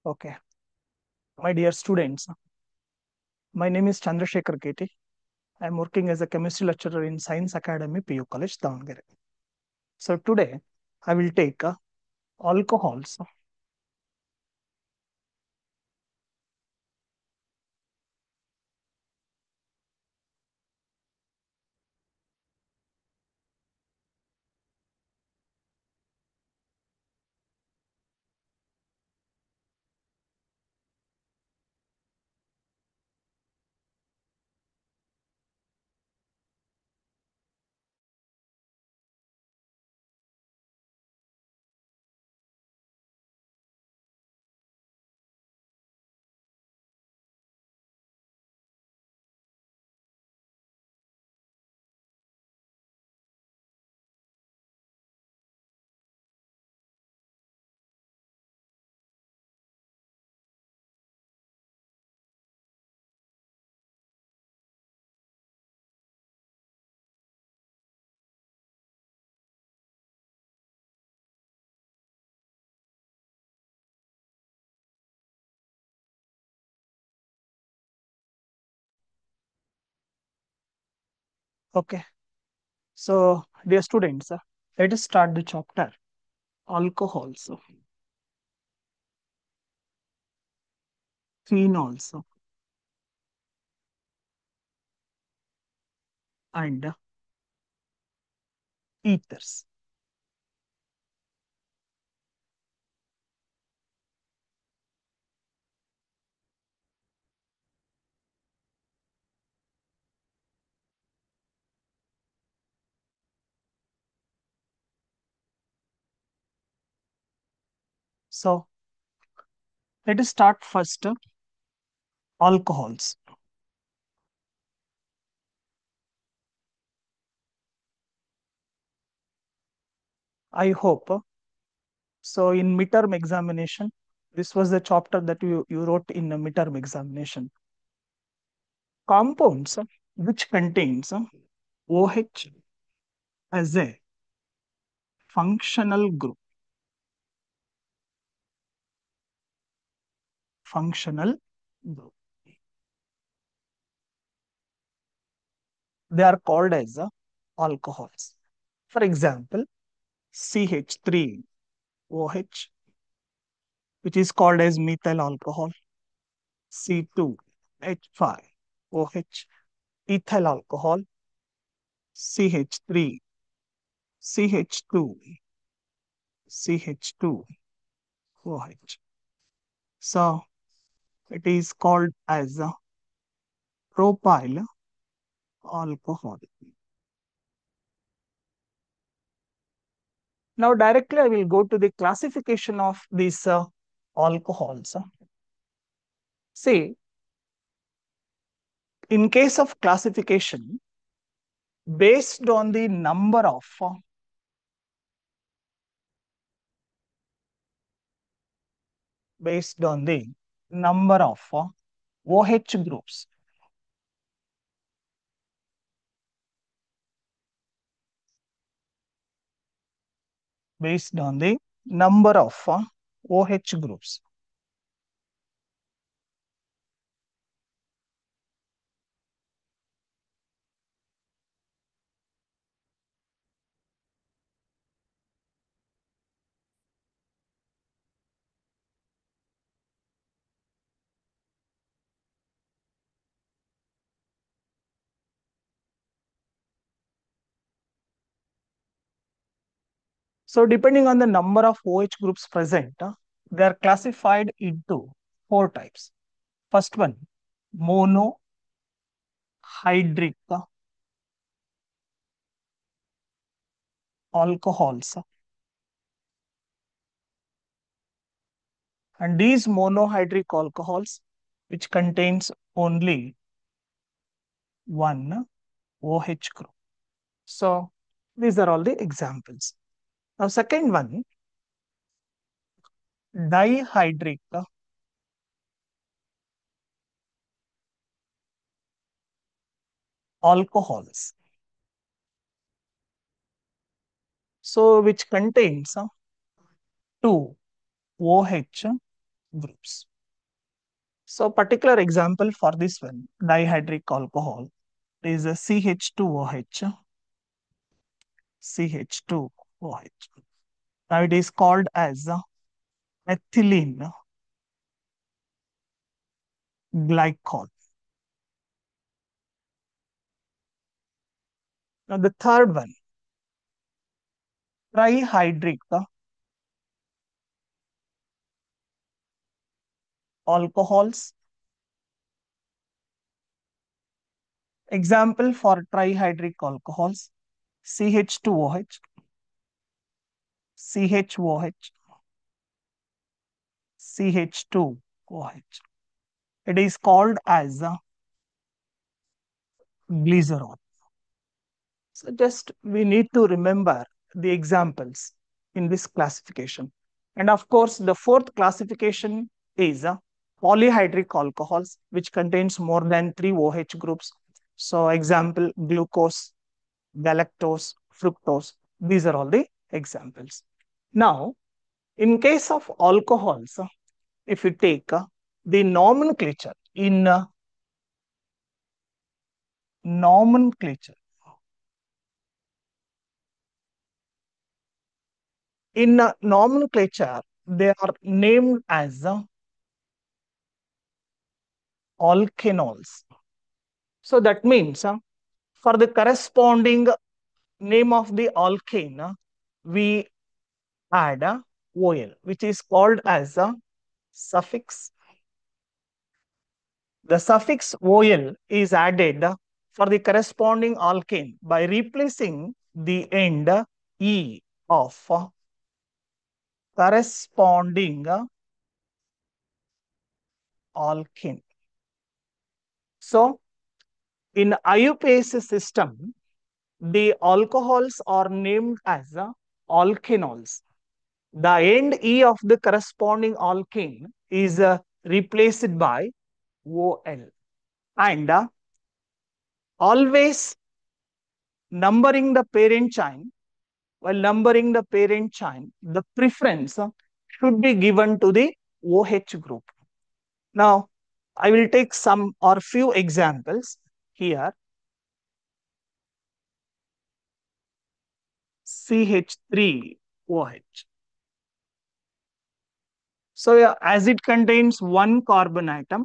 Okay, my dear students, my name is Chandrasekhar Keti. I am working as a chemistry lecturer in Science Academy, PU College, Davangere. So today I will take alcohols. Okay, so dear students, let us start the chapter alcohols, phenols, and ethers. So let us start first alcohols. I hope so. In midterm examination, this was the chapter that you wrote in a midterm examination. Compounds which contains OH as a functional group. Functional group. They are called as alcohols. For example, CH3OH, which is called as methyl alcohol, C2H5OH, ethyl alcohol, CH3, CH2, CH2OH. So it is called as a propyl alcohol. Now, directly I will go to the classification of these alcohols. See, in case of classification, based on the number of based on the number of OH groups, based on the number of OH groups. So, depending on the number of OH groups present, they are classified into four types. First one, monohydric alcohols. And these monohydric alcohols, which contains only one OH group. So these are all the examples. Now, second one, dihydric alcohols. So which contains two OH groups. So particular example for this one, dihydric alcohol is a CH2OH, CH2OH. Now it is called as ethylene glycol. Now the third one, trihydric alcohols. Example for trihydric alcohols, CH2OH, CHOH, CH2OH. It is called as glycerol. So just we need to remember the examples in this classification. And of course, the fourth classification is polyhydric alcohols, which contains more than three OH groups. So example, glucose, galactose, fructose. These are all the examples. Now, in case of alcohols, if you take the nomenclature nomenclature in nomenclature, they are named as alkanols. So that means for the corresponding name of the alkane, we add a OL, which is called as a suffix. The suffix OL is added for the corresponding alkane by replacing the end E of corresponding alkane. So, in IUPAC system, the alcohols are named as alkanols. The end E of the corresponding alkane is replaced by OL. And always numbering the parent chain, while numbering the parent chain, the preference should be given to the OH group. Now, I will take some or few examples here. CH3OH. So, yeah, as it contains one carbon atom,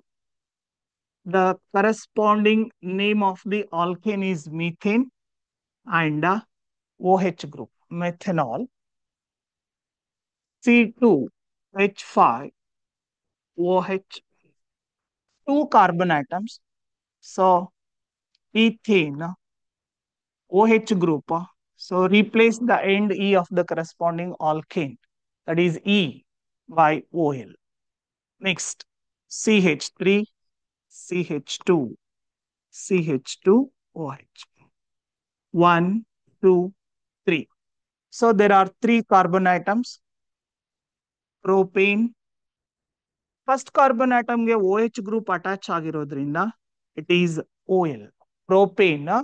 the corresponding name of the alkane is methane and OH group, methanol. C2H5OH, two carbon atoms. So, ethane, OH group. So, replace the end E of the corresponding alkane, that is E by OL. Next, CH3, CH2, CH2OH. 1, 2, 3. So there are three carbon atoms. Propane. First carbon atom ಗೆ OH group attach ಆಗಿರೋದ್ರಿಂದ it is OL. Propane,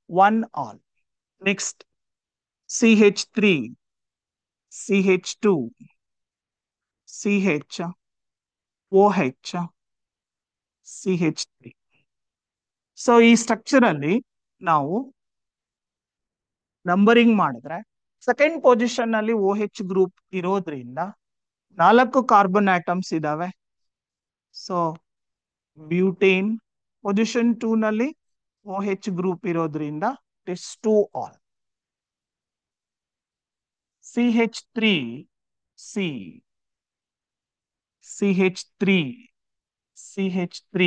one all. Next, CH3, CH2, CH, OH, CH3. So ಈ structure ಅಲ್ಲಿ ನಾವು numbering ಮಾಡಿದ್ರೆ second position ಅಲ್ಲಿ OH group ಇರೋದ್ರಿಂದ ನಾಲ್ಕು carbon atoms ಇದಾವೆ. ಸೊ ಬ್ಯೂಟೇನ್ ಪೊಸಿಷನ್ 2 ನಲ್ಲಿ OH ಗ್ರೂಪ್ ಇರೋದ್ರಿಂದ it is 2 all. CH3 C, CH3 CH3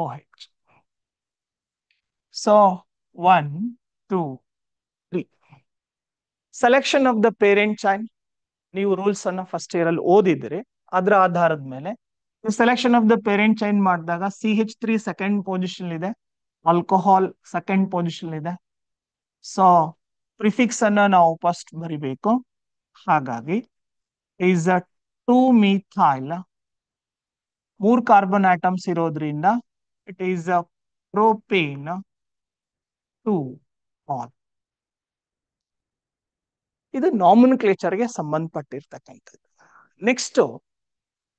OH. So 1, 2, 3. Selection of the parent chain, ನೀವು ರೂಲ್ಸ್ ಅನ್ನ ಫಸ್ಟ್ ಇಯರ್ ಅಲ್ಲಿ ಓದಿದ್ರೆ ಅದರ ಆಧಾರದ ಮೇಲೆ selection of the parent chain ಮಾಡಿದಾಗ CH3 ಸೆಕೆಂಡ್ ಪೊಸಿಷನ್ ಇದೆ, ಆಲ್ಕೋಹಾಲ್ ಸೆಕೆಂಡ್ ಪೊಸಿಷನ್ ಇದೆ. ಸೊ ಪ್ರಿಫಿಕ್ಸ್ ಅನ್ನ ನಾವು ಫಸ್ಟ್ ಬರಿಬೇಕು. ಹಾಗಾಗಿ ಈಸ್ ಅ 2 ಮೀಥೈಲ್, ಮೂರ್ ಕಾರ್ಬನ್ ಆಟಮ್ಸ್ ಇರೋದ್ರಿಂದ it is a propane 2 all. ಇದು ನಾಮನ್ಕ್ಲೇಚರ್ಗೆ ಸಂಬಂಧಪಟ್ಟಿರ್ತಕ್ಕಂಥದ್ದು. ನೆಕ್ಸ್ಟ್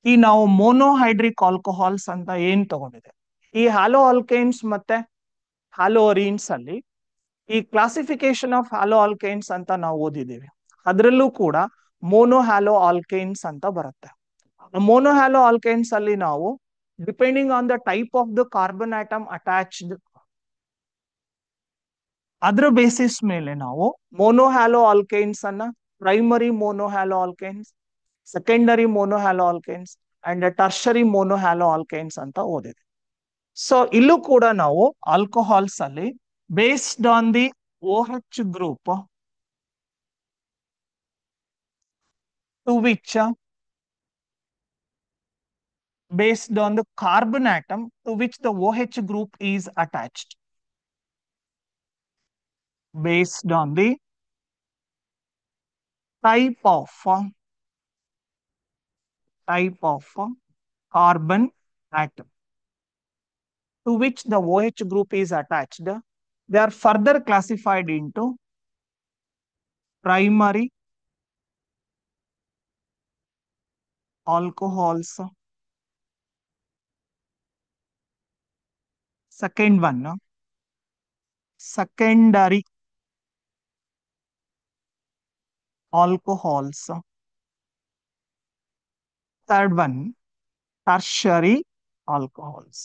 ಈ ನಾವು ಮೋನೋಹೈಡ್ರಿಕ್ ಆಲ್ಕೋಹಾಲ್ಸ್ ಅಂತ ಏನ್ ತಗೊಂಡಿದೆ, ಈ ಹ್ಯಾಲೋ ಆಲ್ಕೈನ್ಸ್ ಮತ್ತೆ ಹ್ಯಾಲೋ ಅರೀನ್ಸ್ ಅಲ್ಲಿ ಈ ಕ್ಲಾಸಿಫಿಕೇಶನ್ ಆಫ್ ಹ್ಯಾಲೋ ಆಲ್ಕೈನ್ಸ್ ಅಂತ ನಾವು ಓದಿದ್ದೀವಿ. ಅದರಲ್ಲೂ ಕೂಡ ಮೋನೋ ಹ್ಯಾಲೋ ಆಲ್ಕೈನ್ಸ್ ಅಂತ ಬರುತ್ತೆ. ಮೋನೋ ಹ್ಯಾಲೋ ಆಲ್ಕೈನ್ಸ್ ಅಲ್ಲಿ ನಾವು depending on the type of the carbon atom attached, ಅದ್ರ ಬೇಸಿಸ್ ಮೇಲೆ ನಾವು ಮೋನೋಹ್ಯಾಲೋ ಆಲ್ಕೈನ್ಸ್ ಅನ್ನ primary monohaloalkanes, secondary monohaloalkanes and tertiary monohaloalkanes ಅಂತ ಓದಿದೆ. ಸೊ ಇಲ್ಲೂ ಕೂಡ ನಾವು ಆಲ್ಕೋಹಾಲ್ಸ್ ಅಲ್ಲಿ based on the OH group to which based on the carbon atom to which the OH group is attached. Based on the type of carbon atom to which the OH group is attached, they are further classified into primary alcohols. Second one, secondary alcohols. Third one, tertiary alcohols.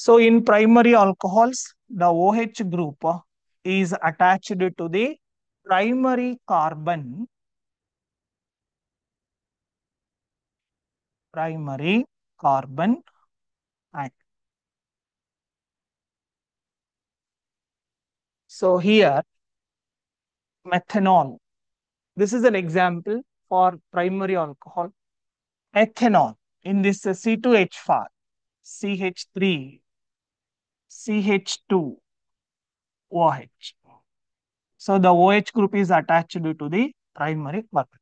So in primary alcohols, the OH group is attached to the primary carbon atom. So here methanol, this is an example for primary alcohol. Ethanol in this C2H5, CH3, CH2, OH. So the OH group is attached to the primary carbon.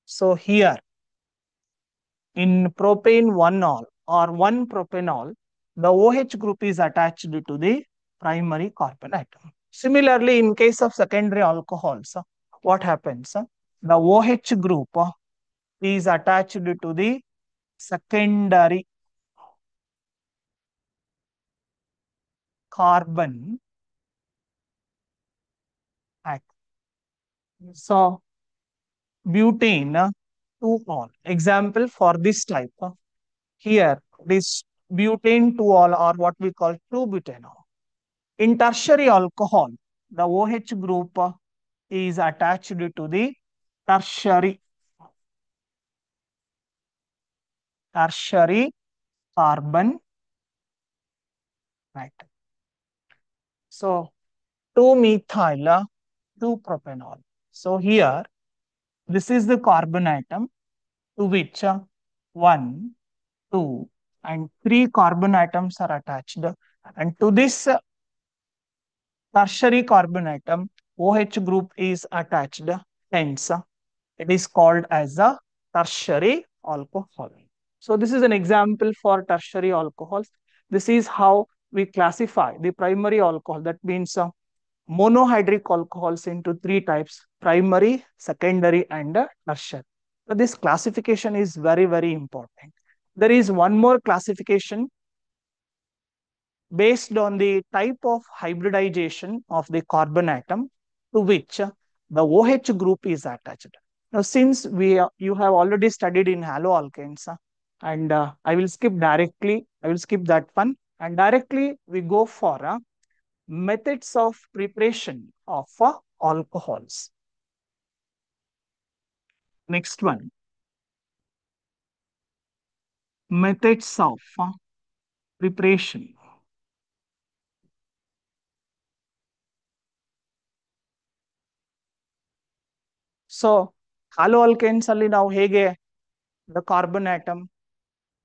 So here in propane 1-ol or 1-propanol, the OH group is attached to the primary carbon atom. Similarly, in case of secondary alcohols, what happens? The OH group is attached to the secondary carbon atom. So butane 2-ol, example for this type. Here, this butane 2-ol or what we call 2-butanol. In tertiary alcohol, the OH group is attached to the tertiary carbon atom. So 2-methyl 2-propanol. So here, this is the carbon atom to which 1, 2, and 3 carbon atoms are attached. And to this tertiary carbon atom, OH group is attached. Hence, it is called as a tertiary alcohol. So this is an example for tertiary alcohols. This is how we classify the primary alcohol. That means monohydric alcohols into 3 types: primary, secondary, and tertiary. So this classification is very, very important. There is one more classification based on the type of hybridization of the carbon atom to which the OH group is attached. Now, since you have already studied in haloalkanes, and I will skip that one, and directly we go for methods of preparation of alcohols. Next one, methods of preparation. So haloalkanes alli now hege the carbon atom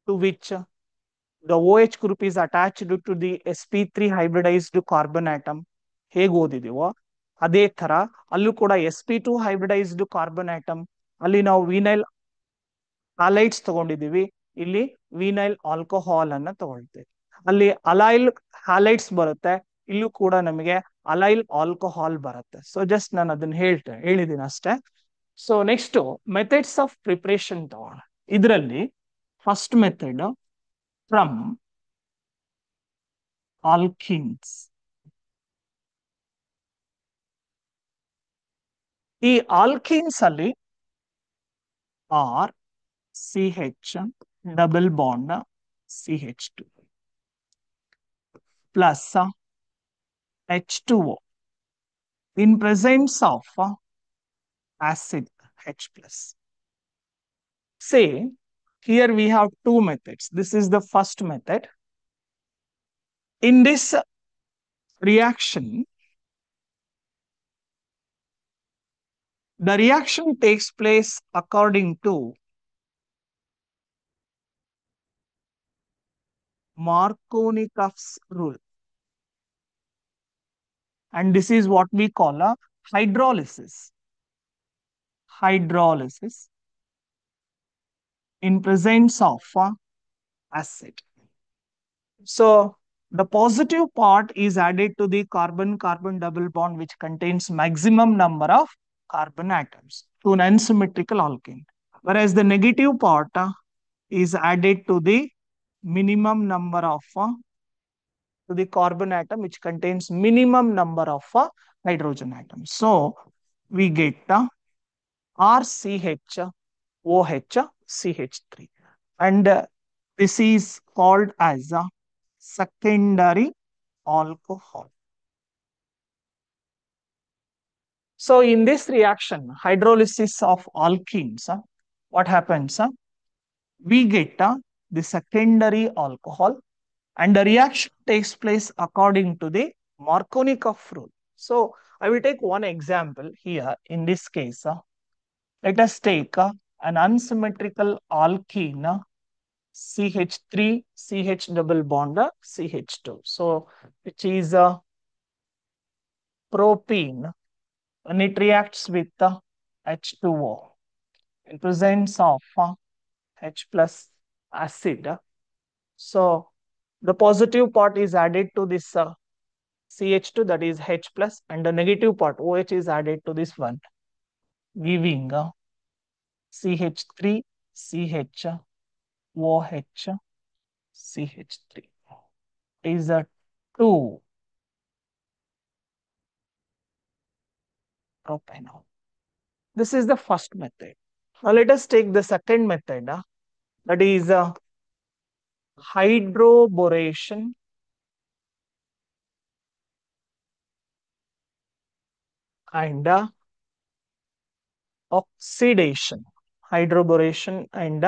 to which the OH group is attached to the sp3 hybridized carbon atom ಹೇಗೆ ಓದಿದೀವೋ ಅದೇ ತರ ಅಲ್ಲೂ ಕೂಡ sp2 hybridized carbon atom ಅಲ್ಲಿ ನಾವು vinyl ಹಾಲೈಡ್ಸ್ ತಗೊಂಡಿದೀವಿ, ಇಲ್ಲಿ vinyl alcohol ಅನ್ನ ತಗೊಳ್ತೀವಿ. ಅಲ್ಲಿ ಅಲೈಲ್ ಹಾಲೈಡ್ಸ್ ಬರುತ್ತೆ, ಇಲ್ಲೂ ಕೂಡ ನಮಗೆ ಅಲೈಲ್ ಆಲ್ಕೋಹಾಲ್ ಬರುತ್ತೆ. ಸೊ ಜಸ್ಟ್ ನಾನು ಅದನ್ನ ಹೇಳಿದ್ದೀನಿ ಅಷ್ಟೇ. So next methods of preparation ತಗೋಣ. ಇದರಲ್ಲಿ ಫಸ್ಟ್ ಮೆಥಡ್ ಫ್ರಮ್ ಆಲ್ಕಿನ್ಸ್. ಈ ಆಲ್ಕಿನ್ಸ್ ಅಲ್ಲಿ R C H double bond CH2 plus H2O in presence of acid H plus. Say here we have two methods. This is the first method. In this reaction, the reaction takes place according to Markovnikov's rule. And this is what we call a hydrolysis. Hydrolysis in presence of acid. So the positive part is added to the carbon-carbon double bond which contains maximum number of carbon atoms to an unsymmetrical alkane. Whereas the negative part is added to the minimum number of to the carbon atom which contains minimum number of hydrogen atoms. So we get RCH OH CH3 and this is called as a secondary alcohol. So in this reaction, hydrolysis of alkenes, what happens? We get the secondary alcohol and the reaction takes place according to the Markovnikov rule. So I will take one example here. In this case, let us take an unsymmetrical alkene CH3 CH double bond CH2. So which is propene when it reacts with H2O in presence of H plus acid. So the positive part is added to this CH2, that is H plus, and the negative part OH is added to this one, giving CH3 CH OH CH3 is a 2 propanol. This is the first method. Now let us take the second method, that is hydroboration and oxidation. Hydroboration and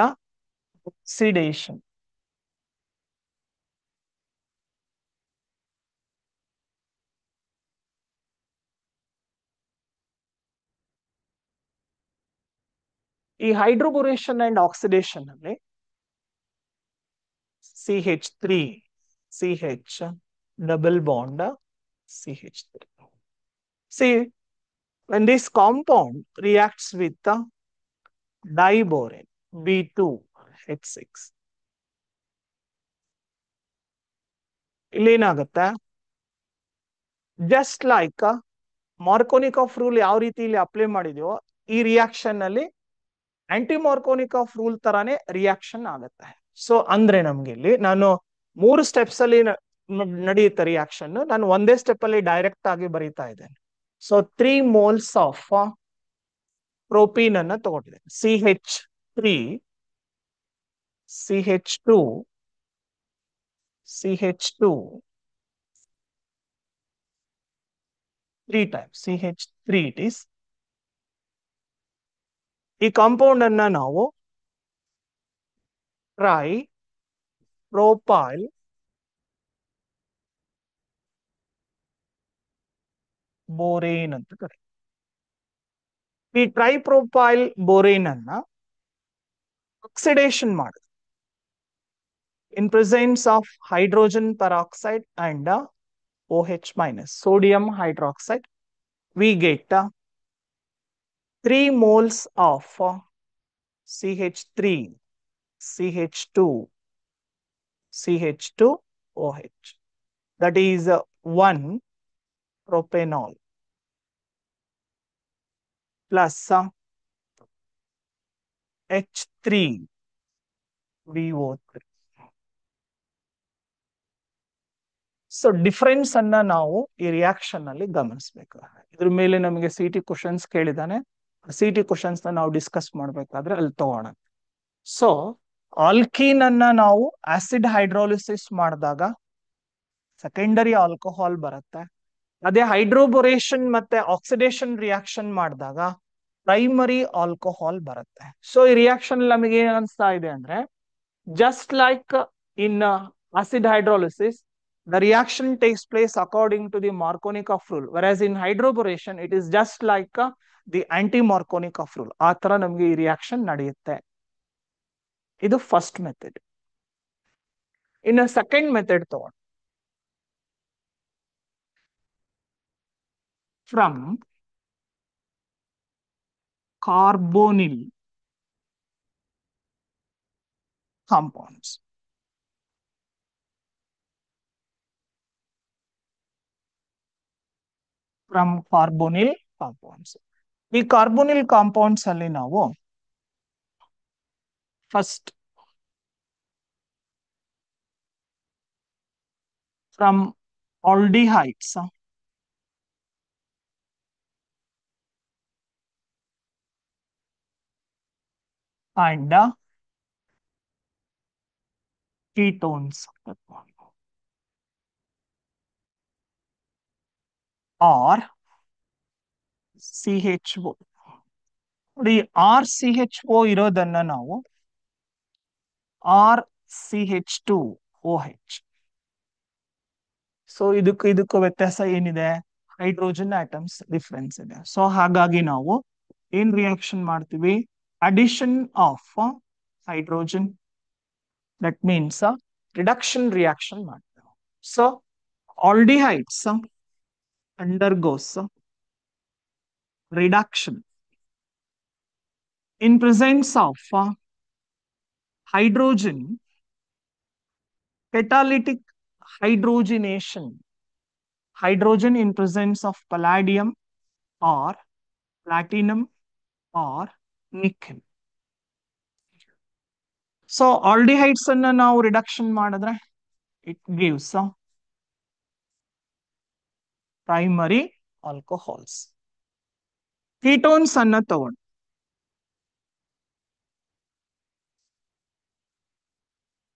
oxidation. ಈ ಹೈಡ್ರೋಬೋರೇಷನ್ and oxidation ಅಲ್ಲಿ CH3 CH double bond CH3. See, when this compound reacts with the diborane B2H6, ಇಲ್ಲಿ ಏನಾಗುತ್ತೆ, just like ಮಾರ್ಕೋನಿಕಾಫ್ rule ಯಾವ ರೀತಿ ಇಲ್ಲಿ apply ಮಾಡಿದೀವೋ ಈ reaction ಅಲ್ಲಿ aunty ಮಾರ್ಕೋನಿಕಾಫ್ rule ತರಾನೇ ರಿಯಾಕ್ಷನ್ ಆಗುತ್ತೆ. ಸೊ ಅಂದ್ರೆ ನಮ್ಗೆ ಇಲ್ಲಿ ನಾನು 3 ಸ್ಟೆಪ್ಸ್ ಅಲ್ಲಿ ನಡೆಯುತ್ತೆ ರಿಯಾಕ್ಷನ್, ನಾನು ಒಂದೇ ಸ್ಟೆಪ್ ಅಲ್ಲಿ ಡೈರೆಕ್ಟ್ ಆಗಿ ಬರೀತಾ ಇದ್ದೇನೆ. ಸೊ 3 moles ಆಫ್ ಪ್ರೋಪೀನ್ ಅನ್ನ ತಗೊಂಡಿದ್ದೇನೆ. CH3 CH2 CH2 3 times CH3 it is. ಈ ಕಾಂಪೌಂಡ್ ಅನ್ನ ನಾವು ಟ್ರೈ ಪ್ರೊಪೈಲ್ ಬೋರೇನ್ ಅಂತ ಕರೀತೀವಿ. ಈ ಟ್ರೈಪ್ರೋಪೈಲ್ ಬೋರೇನ್ ಅನ್ನ ಆಕ್ಸಿಡೇಷನ್ ಮಾಡುದು in presence of hydrogen peroxide and OH minus, sodium hydroxide, we get 3 moles of CH3 CH2 CH2 OH. That is 1 propanol plus H3BO3. So difference ಅನ್ನ ನಾವು ಈ ರಿಯಾಕ್ಷನ್ ಅಲ್ಲಿ ಗಮನಿಸಬೇಕು. ಇದ್ರ ಮೇಲೆ ನಮಗೆ ಸಿಟಿ ಕ್ವಶನ್ಸ್ ಕೇಳಿದಾನೆ. ಸಿಟಿ ಕ್ವಶನ್ಸ್ ನಾವು ಡಿಸ್ಕಸ್ ಮಾಡ್ಬೇಕಾದ್ರೆ ಅಲ್ಲಿ ತಗೋಣ. ಸೊ ಆಲ್ಕೀನ್ ಅನ್ನ ನಾವು ಆಸಿಡ್ ಹೈಡ್ರೋಲಿಸಿಸ್ ಮಾಡಿದಾಗ ಸೆಕೆಂಡರಿ ಆಲ್ಕೋಹಾಲ್ ಬರುತ್ತೆ. ಅದೇ ಹೈಡ್ರೋಬೋರೇಷನ್ ಮತ್ತೆ ಆಕ್ಸಿಡೇಷನ್ ರಿಯಾಕ್ಷನ್ ಮಾಡಿದಾಗ ಪ್ರೈಮರಿ ಆಲ್ಕೋಹಾಲ್ ಬರುತ್ತೆ. ಸೊ ಈ ರಿಯಾಕ್ಷನ್ ನಮಗೆ ಏನ್ ಅನ್ಸ್ತಾ ಇದೆ ಅಂದ್ರೆ, just like in acid hydrolysis, the reaction takes place according to the Markovnikov rule, whereas in hydroboration, it is just like the anti-Markovnikov rule. ಆ ತರ ನಮಗೆ ಈ ರಿಯಾಕ್ಷನ್ ನಡೆಯುತ್ತೆ. ಇದು ಫಸ್ಟ್ ಮೆಥಡ್. ಇನ್ನು ಸೆಕೆಂಡ್ ಮೆಥಡ್ ತಗೊಂಡು, from carbonyl compounds. From carbonyl compounds. ಈ carbonyl compounds ಅಲ್ಲಿ ನಾವು first from aldehydes and ketones or CHO. ನೋಡಿ, RCHO ಇರೋದನ್ನ ನಾವು RCH2OH. ಸೊ ಇದಕ್ಕೂ ವ್ಯತ್ಯಾಸ ಏನಿದೆ? ಹೈಡ್ರೋಜನ್ ಆಟಮ್ಸ್ ಡಿಫರೆನ್ಸ್ ಇದೆ. ಸೊ ಹಾಗಾಗಿ ನಾವು ಏನ್ ರಿಯಾಕ್ಷನ್ ಮಾಡ್ತೀವಿ? Addition of hydrogen, that means reduction reaction ಮಾಡ್ತೇವೆ. So aldehydes undergoes reduction in presence of hydrogen, catalytic hydrogenation, hydrogen in presence of palladium or platinum or nickel. So aldehydes ಅನ್ನ ನಾವು reduction ಮಾಡಿದ್ರೆ it gives primary alcohols. Ketones ಅನ್ನ ತಗೊಂಡು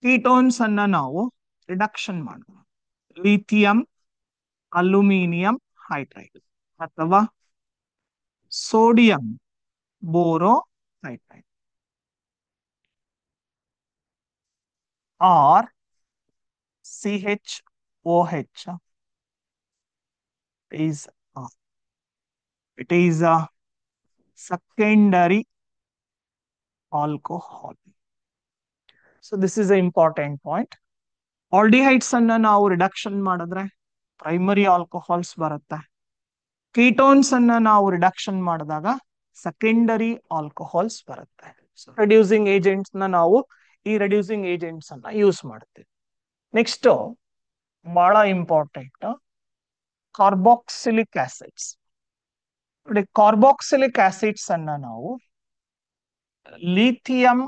ketones ಅನ್ನ ನಾವು reduction ಮಾಡೋಣ. Lithium aluminium hydride ಅಥವಾ sodium Boro hydride or CHOH it is a secondary alcohol. So this is an important point. Aldehydes ಅನ್ನ ನಾವು ರಿಡಕ್ಷನ್ ಮಾಡಿದ್ರೆ ಪ್ರೈಮರಿ ಆಲ್ಕೋಹಾಲ್ಸ್ ಬರುತ್ತೆ. ಕೀಟೋನ್ಸ್ ಅನ್ನ ನಾವು ರಿಡಕ್ಷನ್ ಮಾಡಿದಾಗ ಸೆಕೆಂಡರಿ ಆಲ್ಕೋಹಾಲ್ಸ್ ಬರುತ್ತೆ. ರೆಡ್ಯೂಸಿಂಗ್ ಏಜೆಂಟ್ಸ್ ನ ನಾವು ಈ ರೆಡ್ಯೂಸಿಂಗ್ ಏಜೆಂಟ್ಸ್ ಅನ್ನ ಯೂಸ್ ಮಾಡ್ತೀವಿ. ನೆಕ್ಸ್ಟ್ ಬಹಳ ಇಂಪಾರ್ಟೆಂಟ್, ಕಾರ್ಬಾಕ್ಸಿಲಿಕ್ ಆಸಿಡ್ಸ್. ನೋಡಿ, ಕಾರ್ಬಾಕ್ಸಿಲಿಕ್ ಆಸಿಡ್ಸ್ ಅನ್ನ ನಾವು lithium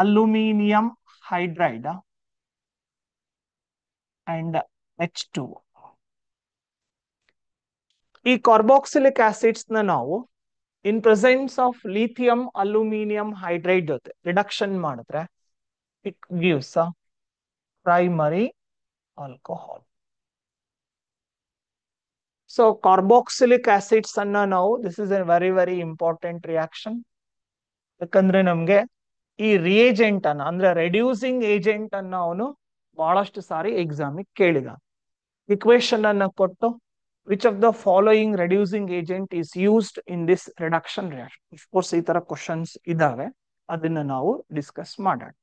aluminium hydride and H2. ಈ ಕಾರ್ಬಾಕ್ಸಿಲಿಕ್ ಆಸಿಡ್ಸ್ ನ ನಾವು ಇನ್ presence of lithium aluminium hydride ಜೊತೆ ರಿಡಕ್ಷನ್ ಮಾಡಿದ್ರೆ it gives primary alcohol. So carboxylic acids ಅನ್ನ ನಾವು, this is A very very important reaction. ಯಾಕಂದ್ರೆ ನಮ್ಗೆ ಈ ರಿಯೇಜೆಂಟ್ ಅನ್ನ ಅಂದ್ರೆ ರೆಡ್ಯೂಸಿಂಗ್ ಏಜೆಂಟ್ ಅನ್ನ ಅವನು ಬಹಳಷ್ಟು ಸಾರಿ ಎಕ್ಸಾಮಿಗೆ ಕೇಳಿದ. ಇಕ್ವೇಶನ್ ಅನ್ನ ಕೊಟ್ಟು which of the following reducing agent is used in this reduction reaction. Of course ಈ ತರ ಕ್ವಶನ್ಸ್ ಇದಾವೆ, ಅದನ್ನ ನಾವು ಡಿಸ್ಕಸ್ ಮಾಡೋಣ.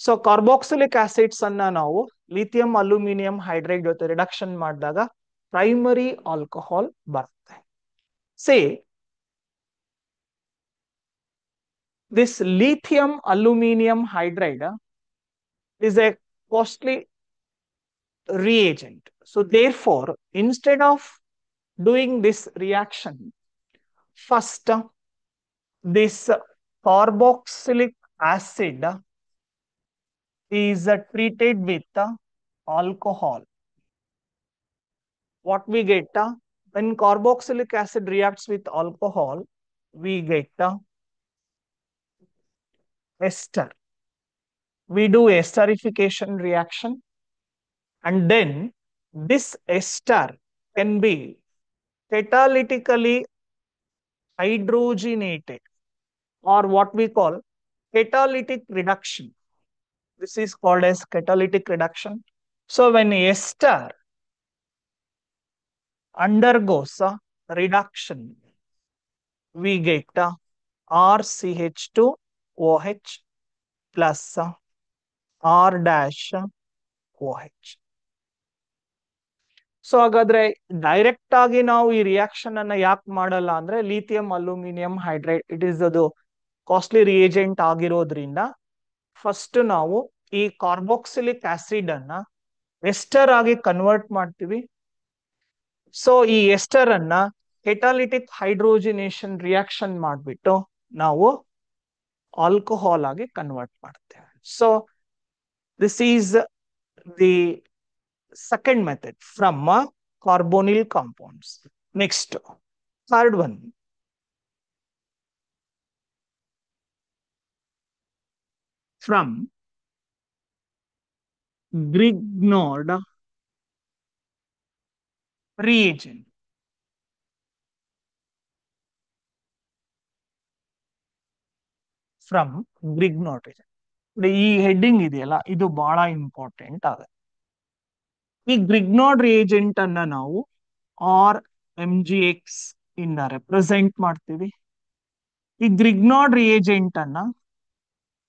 ಸೊ ಕಾರ್ಬಾಕ್ಸಿಲಿಕ್ ಆಸಿಡ್ಸ್ ಅನ್ನ ನಾವು ಲಿಥಿಯಂ ಅಲ್ಯೂಮಿನಿಯಂ ಹೈಡ್ರೈಡ್ ಜೊತೆ ರಿಡಕ್ಷನ್ ಮಾಡಿದಾಗ ಪ್ರೈಮರಿ ಆಲ್ಕೋಹಾಲ್ ಬರುತ್ತೆ. ಸೇ this lithium aluminum hydride is a costly reagent. So therefore, instead of doing this reaction, first this carboxylic acid is treated with alcohol. What we get when carboxylic acid reacts with alcohol, we get ester. We do esterification reaction, and then this ester can be catalytically hydrogenated, or what we call catalytic reduction. This is called as catalytic reduction. So when ester undergoes a reduction, we get RCH2OH plus R dash OH. So ಹಾಗಾದ್ರೆ direct ಆಗಿ ನಾವು ಈ reaction ಅನ್ನ ಯಾಕೆ ಮಾಡಲ್ಲ ಅಂದ್ರೆ lithium aluminium hydride it is ಅದು costly reagent ಆಗಿರೋದ್ರಿಂದ ಫಸ್ಟ್ ನಾವು ಈ ಕಾರ್ಬಾಕ್ಸಿಲಿಕ್ ಆಸಿಡ್ ಅನ್ನ ಎಸ್ಟರ್ ಆಗಿ ಕನ್ವರ್ಟ್ ಮಾಡ್ತೀವಿ. ಸೊ ಈ ಎಸ್ಟರ್ ಅನ್ನ ಕೆಟಾಲಿಟಿಕ್ ಹೈಡ್ರೋಜಿನೇಷನ್ ರಿಯಾಕ್ಷನ್ ಮಾಡಿಬಿಟ್ಟು ನಾವು ಆಲ್ಕೋಹಾಲ್ ಆಗಿ ಕನ್ವರ್ಟ್ ಮಾಡ್ತೇವೆ. So this is the second method from carbonyl compounds. Next, third one. From Grignard reagent. From Grignard reagent. ಈ ಹೆಡ್ಡಿಂಗ್ ಇದೆಯಲ್ಲ ಇದು ಬಹಳ ಇಂಪಾರ್ಟೆಂಟ್ ಆಗುತ್ತೆ. ಈ ಗ್ರಿಗ್ನಾರ್ಡ್ ರಿಯೇಜೆಂಟ್ ಅನ್ನ ನಾವು RMgX ಇಂದ ರೆಪ್ರೆಸೆಂಟ್ ಮಾಡ್ತೀವಿ. ಈ ಗ್ರಿಗ್ನಾರ್ಡ್ ರಿಯೇಜೆಂಟ್ ಅನ್ನ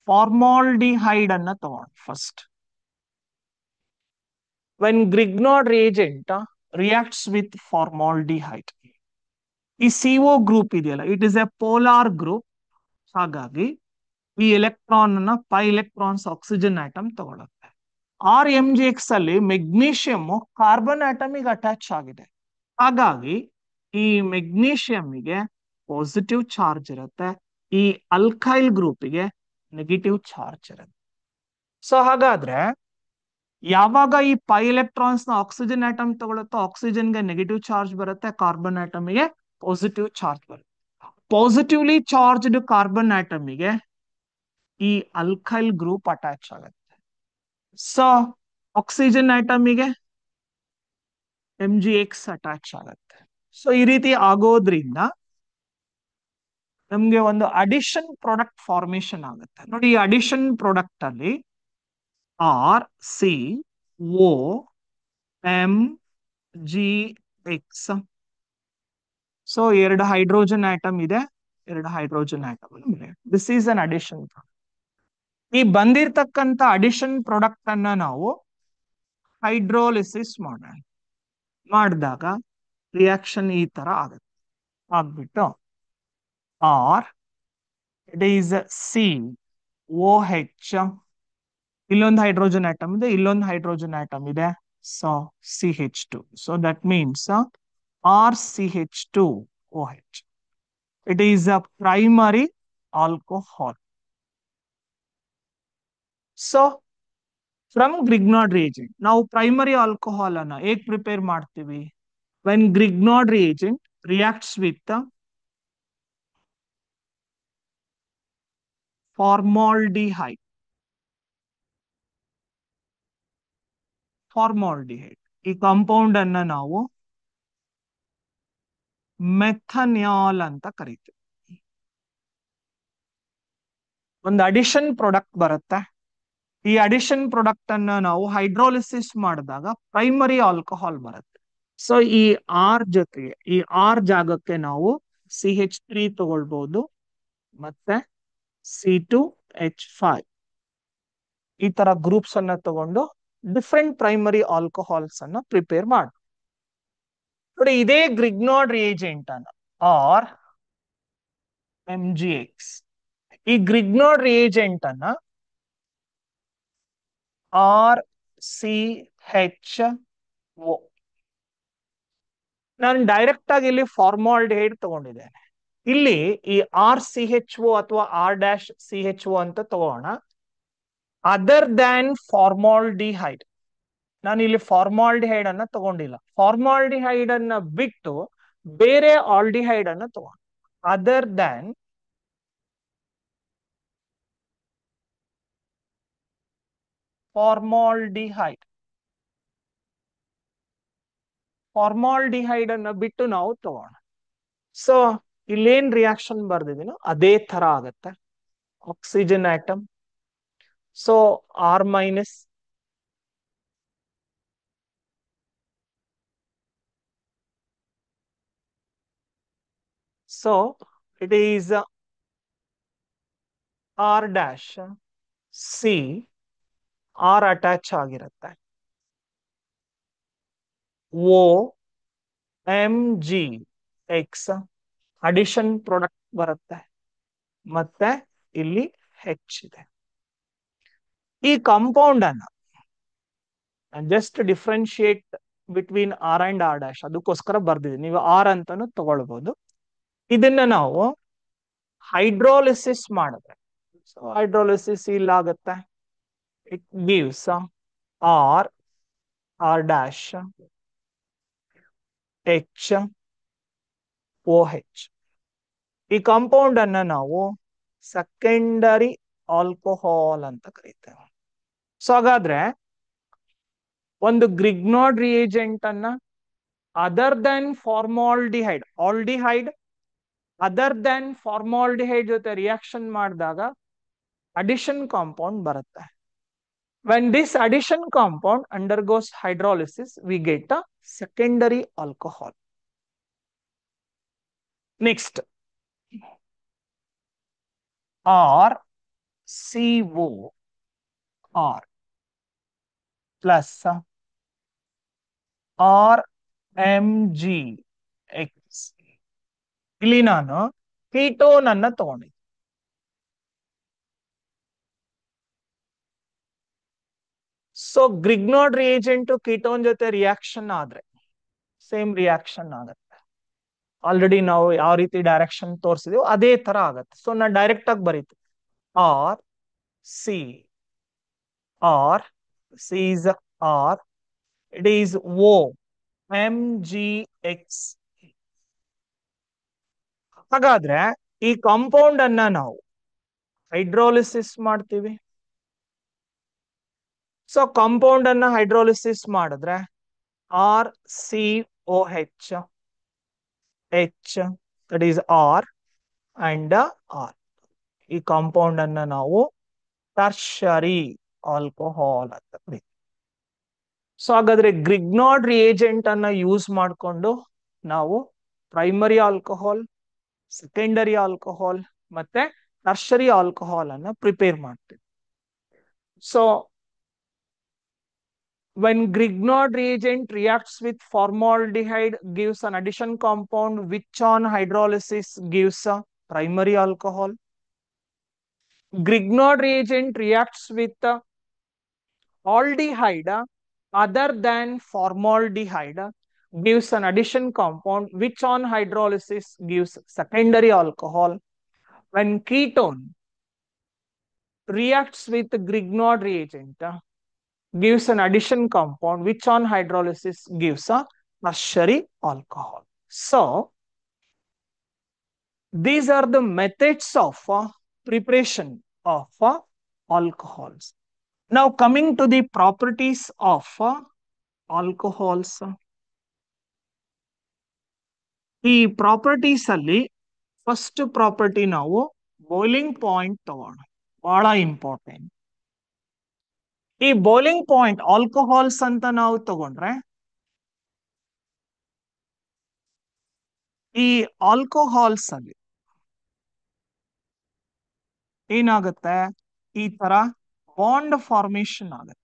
ಫಾರ್ಮಾಲ್ಡಿಹೈಡ್ ಅನ್ನ ತಗೊಂಡು first when Grignard reagent reacts with formaldehyde, ಈ CO ಗ್ರೂಪ್ ಇದೆಯಲ್ಲ it is A polar group. ಹಾಗಾಗಿ ಈ ಎಲೆಕ್ಟ್ರಾನ್ ಅನ್ನ ಪೈ ಎಲೆಕ್ಟ್ರಾನ್ಸ್ ಆಕ್ಸಿಜನ್ ಆಟಮ್ ತಗೊಳುತ್ತೆ. RMgX ಅಲ್ಲಿ ಮೆಗ್ನೀಷಿಯಂ ಕಾರ್ಬನ್ ಆಟಮಿಗೆ ಅಟ್ಯಾಚ್ ಆಗಿದೆ. ಹಾಗಾಗಿ ಈ ಮೆಗ್ನೀಷಿಯಂಗೆ ಪಾಸಿಟಿವ್ ಚಾರ್ಜ್ ಇರುತ್ತೆ, ಈ ಅಲ್ಕೈಲ್ ಗ್ರೂಪಿಗೆ ನೆಗೆಟಿವ್ ಚಾರ್ಜ್ ಇರುತ್ತೆ. ಸೊ ಹಾಗಾದ್ರೆ ಯಾವಾಗ ಈ ಪೈ ಎಲೆಕ್ಟ್ರಾನ್ಸ್ ನ ಆಕ್ಸಿಜನ್ ಆಟಮ್ ತಗೊಳುತ್ತೋ ಆಕ್ಸಿಜನ್ಗೆ ನೆಗೆಟಿವ್ ಚಾರ್ಜ್ ಬರುತ್ತೆ, ಕಾರ್ಬನ್ ಆಟಮಿಗೆ ಪಾಸಿಟಿವ್ ಚಾರ್ಜ್ ಬರುತ್ತೆ. ಪಾಸಿಟಿವ್ಲಿ ಚಾರ್ಜ್ಡ್ ಕಾರ್ಬನ್ ಆಟಮಿಗೆ ಈ ಅಲ್ಕೈಲ್ ಗ್ರೂಪ್ ಅಟ್ಯಾಚ್ ಆಗುತ್ತೆ. ಸೊ ಆಕ್ಸಿಜನ್ ಆಟಮಿಗೆ MgX ಅಟ್ಯಾಚ್ ಆಗುತ್ತೆ. ಸೊ ಈ ರೀತಿ ಆಗೋದ್ರಿಂದ ನಮ್ಗೆ ಒಂದು ಅಡಿಷನ್ ಪ್ರಾಡಕ್ಟ್ ಫಾರ್ಮೇಶನ್ ಆಗುತ್ತೆ. ನೋಡಿ ಈ ಅಡಿಷನ್ ಪ್ರಾಡಕ್ಟ್ ಅಲ್ಲಿ RCOMgX. ಸೊ ಎರಡು ಹೈಡ್ರೋಜನ್ ಆಟಮ್ ಇದೆ, ಎರಡು hydrogen atom. This is an addition product. ಈ ಬಂದಿರತಕ್ಕಂತ ಅಡಿಷನ್ ಪ್ರಾಡಕ್ಟ್ ಅನ್ನ ನಾವು ಹೈಡ್ರೋಲಿಸಿಸ್ ಮಾಡಿದಾಗ ರಿಯಾಕ್ಷನ್ ಈ ತರ ಆಗುತ್ತೆ. ಆಗ್ಬಿಟ್ಟು ಆರ್ ಇಟ್ ಈಸ್ COH, ಇಲ್ಲೊಂದು ಹೈಡ್ರೋಜನ್ ಆಟಮ್ ಇದೆ, ಇಲ್ಲೊಂದು ಹೈಡ್ರೋಜನ್ ಆಟಮ್ ಇದೆ. So CH2. So that means RCH2OH. It is a primary alcohol. So from Grignard reagent ನಾವು ಪ್ರೈಮರಿ ಆಲ್ಕೋಹಾಲ್ ಅನ್ನ ಹೇಗೆ ಪ್ರಿಪೇರ್ ಮಾಡ್ತೀವಿ? When Grignard reagent reacts with formaldehyde. ಈ compound ಅನ್ನ ನಾವು ಮೆಥನ್ಯಾಲ್ ಅಂತ ಕರಿತೀವಿ. ಒಂದು ಅಡಿಷನ್ ಪ್ರಾಡಕ್ಟ್ ಬರುತ್ತೆ. ಈ ಅಡಿಷನ್ ಪ್ರಾಡಕ್ಟ್ ಅನ್ನ ನಾವು ಹೈಡ್ರೋಲಿಸಿಸ್ ಮಾಡಿದಾಗ ಪ್ರೈಮರಿ ಆಲ್ಕೋಹಾಲ್ ಬರುತ್ತೆ. ಸೊ ಈ ಆರ್ ಜೊತೆಗೆ ಈ ಆರ್ ಜಾಗಕ್ಕೆ ನಾವು CH3 ತಗೊಳ್ಬಹುದು, ಮತ್ತೆ C2H5 ಈ ತರ ಗ್ರೂಪ್ಸ್ ಅನ್ನ ತಗೊಂಡು ಡಿಫ್ರೆಂಟ್ ಪ್ರೈಮರಿ ಆಲ್ಕೋಹಾಲ್ಸ್ ಅನ್ನ ಪ್ರಿಪೇರ್ ಮಾಡಿ. ನೋಡಿ ಇದೇ ಗ್ರಿಗ್ನಾರ್ಡ್ ರಿಯೇಜೆಂಟ್ ಅನ್ನ RMgX, ಈ ಗ್ರಿಗ್ನಾರ್ಡ್ ರಿಯೇಜೆಂಟ್ ಅನ್ನ RCH ಓ. ನಾನು ಡೈರೆಕ್ಟ್ ಆಗಿ ಇಲ್ಲಿ ಫಾರ್ಮಾಲ್ಡಿಹೈಡ್ ತಗೊಂಡಿದ್ದೇನೆ. ಇಲ್ಲಿ ಈ RCHO ಅಥವಾ R-CHO ಅಂತ ತಗೋಣ. ಅದರ್ ದ್ಯಾನ್ ಫಾರ್ಮಾಲ್ಡಿಹೈಡ್, ನಾನು ಇಲ್ಲಿ ಫಾರ್ಮಾಲ್ಡಿಹೈಡ್ ಅನ್ನ ತಗೊಂಡಿಲ್ಲ. ಫಾರ್ಮಾಲ್ಡಿಹೈಡ್ ಅನ್ನ ಬಿಟ್ಟು ಬೇರೆ ಆಲ್ಡಿಹೈಡ್ ಅನ್ನ ತಗೋಣ. ಅದರ್ ದ್ಯಾನ್ ಫಾರ್ಮಾಲ್ಡಿಹೈಡ್, ಫಾರ್ಮಾಲ್ಡಿಹೈಡ್ ಅನ್ನ ಬಿಟ್ಟು ನಾವು ತಗೋಣ. ಸೊ ಇಲ್ಲೇನ್ ರಿಯಾಕ್ಷನ್ ಬರ್ದಿದ್ದೀನೋ ಅದೇ ತರ ಆಗತ್ತೆ. Oxygen atom, so R-, so it is R-C, R attach ಆಗಿರುತ್ತೆ. OMgX ಅಡಿಷನ್ ಪ್ರಾಡಕ್ಟ್ ಬರುತ್ತೆ. ಮತ್ತೆ ಇಲ್ಲಿ H ಇದೆ. ಈ ಕಾಂಪೌಂಡ್ ಅನ್ನ just differentiate between R and R', ಅದಕ್ಕೋಸ್ಕರ ಬರ್ದಿದ್ದೀನಿ. ನೀವು R ಅಂತಾನು ತಗೊಳ್ಬಹುದು. ಇದನ್ನ ನಾವು ಹೈಡ್ರೋಲಿಸಿಸ್ ಮಾಡಿದ್ರೆ, ಸೊ ಹೈಡ್ರೋಲಿಸಿಸ್ ಇಲ್ಲಾಗುತ್ತೆ. It gives R, R', H, OH. ಈ ಕಾಂಪೌಂಡ್ ಅನ್ನ ನಾವು ಸೆಕೆಂಡರಿ ಆಲ್ಕೋಹಾಲ್ ಅಂತ ಕರೀತೇವೆ. ಸೊ ಹಾಗಾದ್ರೆ ಒಂದು ಗ್ರಿಗ್ನಾರ್ಡ್ ರಿಯೇಜೆಂಟ್ ಅನ್ನ other than formaldehyde, aldehyde other than formaldehyde ಜೊತೆ ರಿಯಾಕ್ಷನ್ ಮಾಡಿದಾಗ ಅಡಿಷನ್ ಕಾಂಪೌಂಡ್ ಬರುತ್ತೆ. when this addition compound undergoes hydrolysis, we get a secondary alcohol. Next, RCOR plus RMgX. ಇಲ್ಲಿ ನಾನು ಕೀಟೋನ್ ಅನ್ನ ತಗೊಂಡಿದ್ದೆ. ಸೊ ಗ್ರಿಗ್ನಾರ್ಡ್ ರಿಯೇಜೆಂಟ್ ಕೀಟೋನ್ ಜೊತೆ reaction ಆದ್ರೆ same reaction ಆಗುತ್ತೆ. ಆಲ್ರೆಡಿ ನಾವು ಯಾವ ರೀತಿ ಡೈರೆಕ್ಷನ್ ತೋರಿಸಿದೀವಿ ಅದೇ ತರ ಆಗತ್ತೆ. ಸೊ ನಾನು ಡೈರೆಕ್ಟ್ ಆಗಿ ಬರೀತೀನಿ. C is R, it is OMgX. ಹಾಗಾದ್ರೆ ಈ ಕಾಂಪೌಂಡ್ ಅನ್ನ ನಾವು ಹೈಡ್ರೋಲಿಸಿಸ್ ಮಾಡ್ತೀವಿ. ಸೊ ಕಾಂಪೌಂಡ್ ಅನ್ನ ಹೈಡ್ರೋಲಿಸಿಸ್ ಮಾಡಿದ್ರೆ RCOH, H, that is R and R. ಈ ಕಾಂಪೌಂಡ್ ಅನ್ನ ನಾವು ಟರ್ಷರಿ ಆಲ್ಕೋಹಾಲ್ ಅಂತ ಕರೀತೀವಿ. ಸೊ ಹಾಗಾದ್ರೆ ಗ್ರಿಗ್ನಾರ್ಡ್ ರಿಯೇಜೆಂಟ್ ಅನ್ನ ಯೂಸ್ ಮಾಡಿಕೊಂಡು ನಾವು ಪ್ರೈಮರಿ ಆಲ್ಕೋಹಾಲ್, ಸೆಕೆಂಡರಿ ಆಲ್ಕೋಹಾಲ್ ಮತ್ತೆ ಟರ್ಷರಿ ಆಲ್ಕೋಹಾಲ್ ಅನ್ನ ಪ್ರಿಪೇರ್ ಮಾಡ್ತೀವಿ. So when Grignard reagent reacts with formaldehyde, gives an addition compound which on hydrolysis gives a primary alcohol. Grignard reagent reacts with aldehyde other than formaldehyde, gives an addition compound which on hydrolysis gives secondary alcohol. When ketone reacts with Grignard reagent, gives an addition compound which on hydrolysis gives a tertiary alcohol. So these are the methods of preparation of alcohols. Now coming to the properties of alcohols. ಈ properties ಅಲ್ಲಿ first property ನಾವು boiling point ತಗೋಣ, ಬಹಳ important. ಈ boiling point alcohols ಅಂತ ನಾವು ತಗೊಂಡ್ರೆ ಈ ಆಲ್ಕೋಹಾಲ್ಸ್ ಅಲ್ಲಿ ಏನಾಗುತ್ತೆ, ಈ ತರ ಬಾಂಡ್ ಫಾರ್ಮೇಶನ್ ಆಗುತ್ತೆ.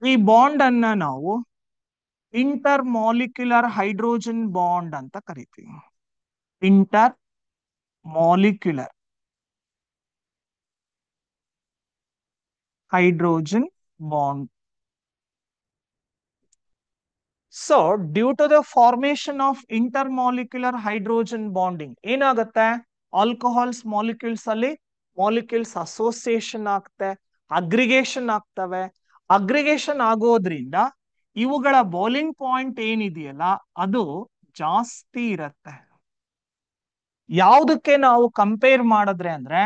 ಈ ಬಾಂಡ್ ಅನ್ನ ನಾವು ಇಂಟರ್ ಮಾಲಿಕ್ಯುಲರ್ ಹೈಡ್ರೋಜನ್ ಬಾಂಡ್ ಅಂತ ಕರಿತೀವಿ. Inter molecular hydrogen bond. So due to the formation of intermolecular hydrogen bonding ಏನಾಗುತ್ತೆ, ಆಲ್ಕೋಹಾಲ್ಸ್ ಮಾಲಿಕ್ಯೂಲ್ಸ್ ಅಲ್ಲಿ ಮಾಲಿಕ್ಯೂಲ್ಸ್ ಅಸೋಸಿಯೇಷನ್ ಆಗ್ತೆ, ಅಗ್ರಿಗೇಷನ್ ಆಗ್ತವೆ. ಅಗ್ರಿಗೇಷನ್ ಆಗೋದ್ರಿಂದ ಇವುಗಳ ಬಾಯ್ಲಿಂಗ್ ಪಾಯಿಂಟ್ ಏನಿದೆಯಲ್ಲ ಅದು ಜಾಸ್ತಿ ಇರತ್ತೆ. ಯಾವುದಕ್ಕೆ ನಾವು ಕಂಪೇರ್ ಮಾಡಿದ್ರೆ ಅಂದ್ರೆ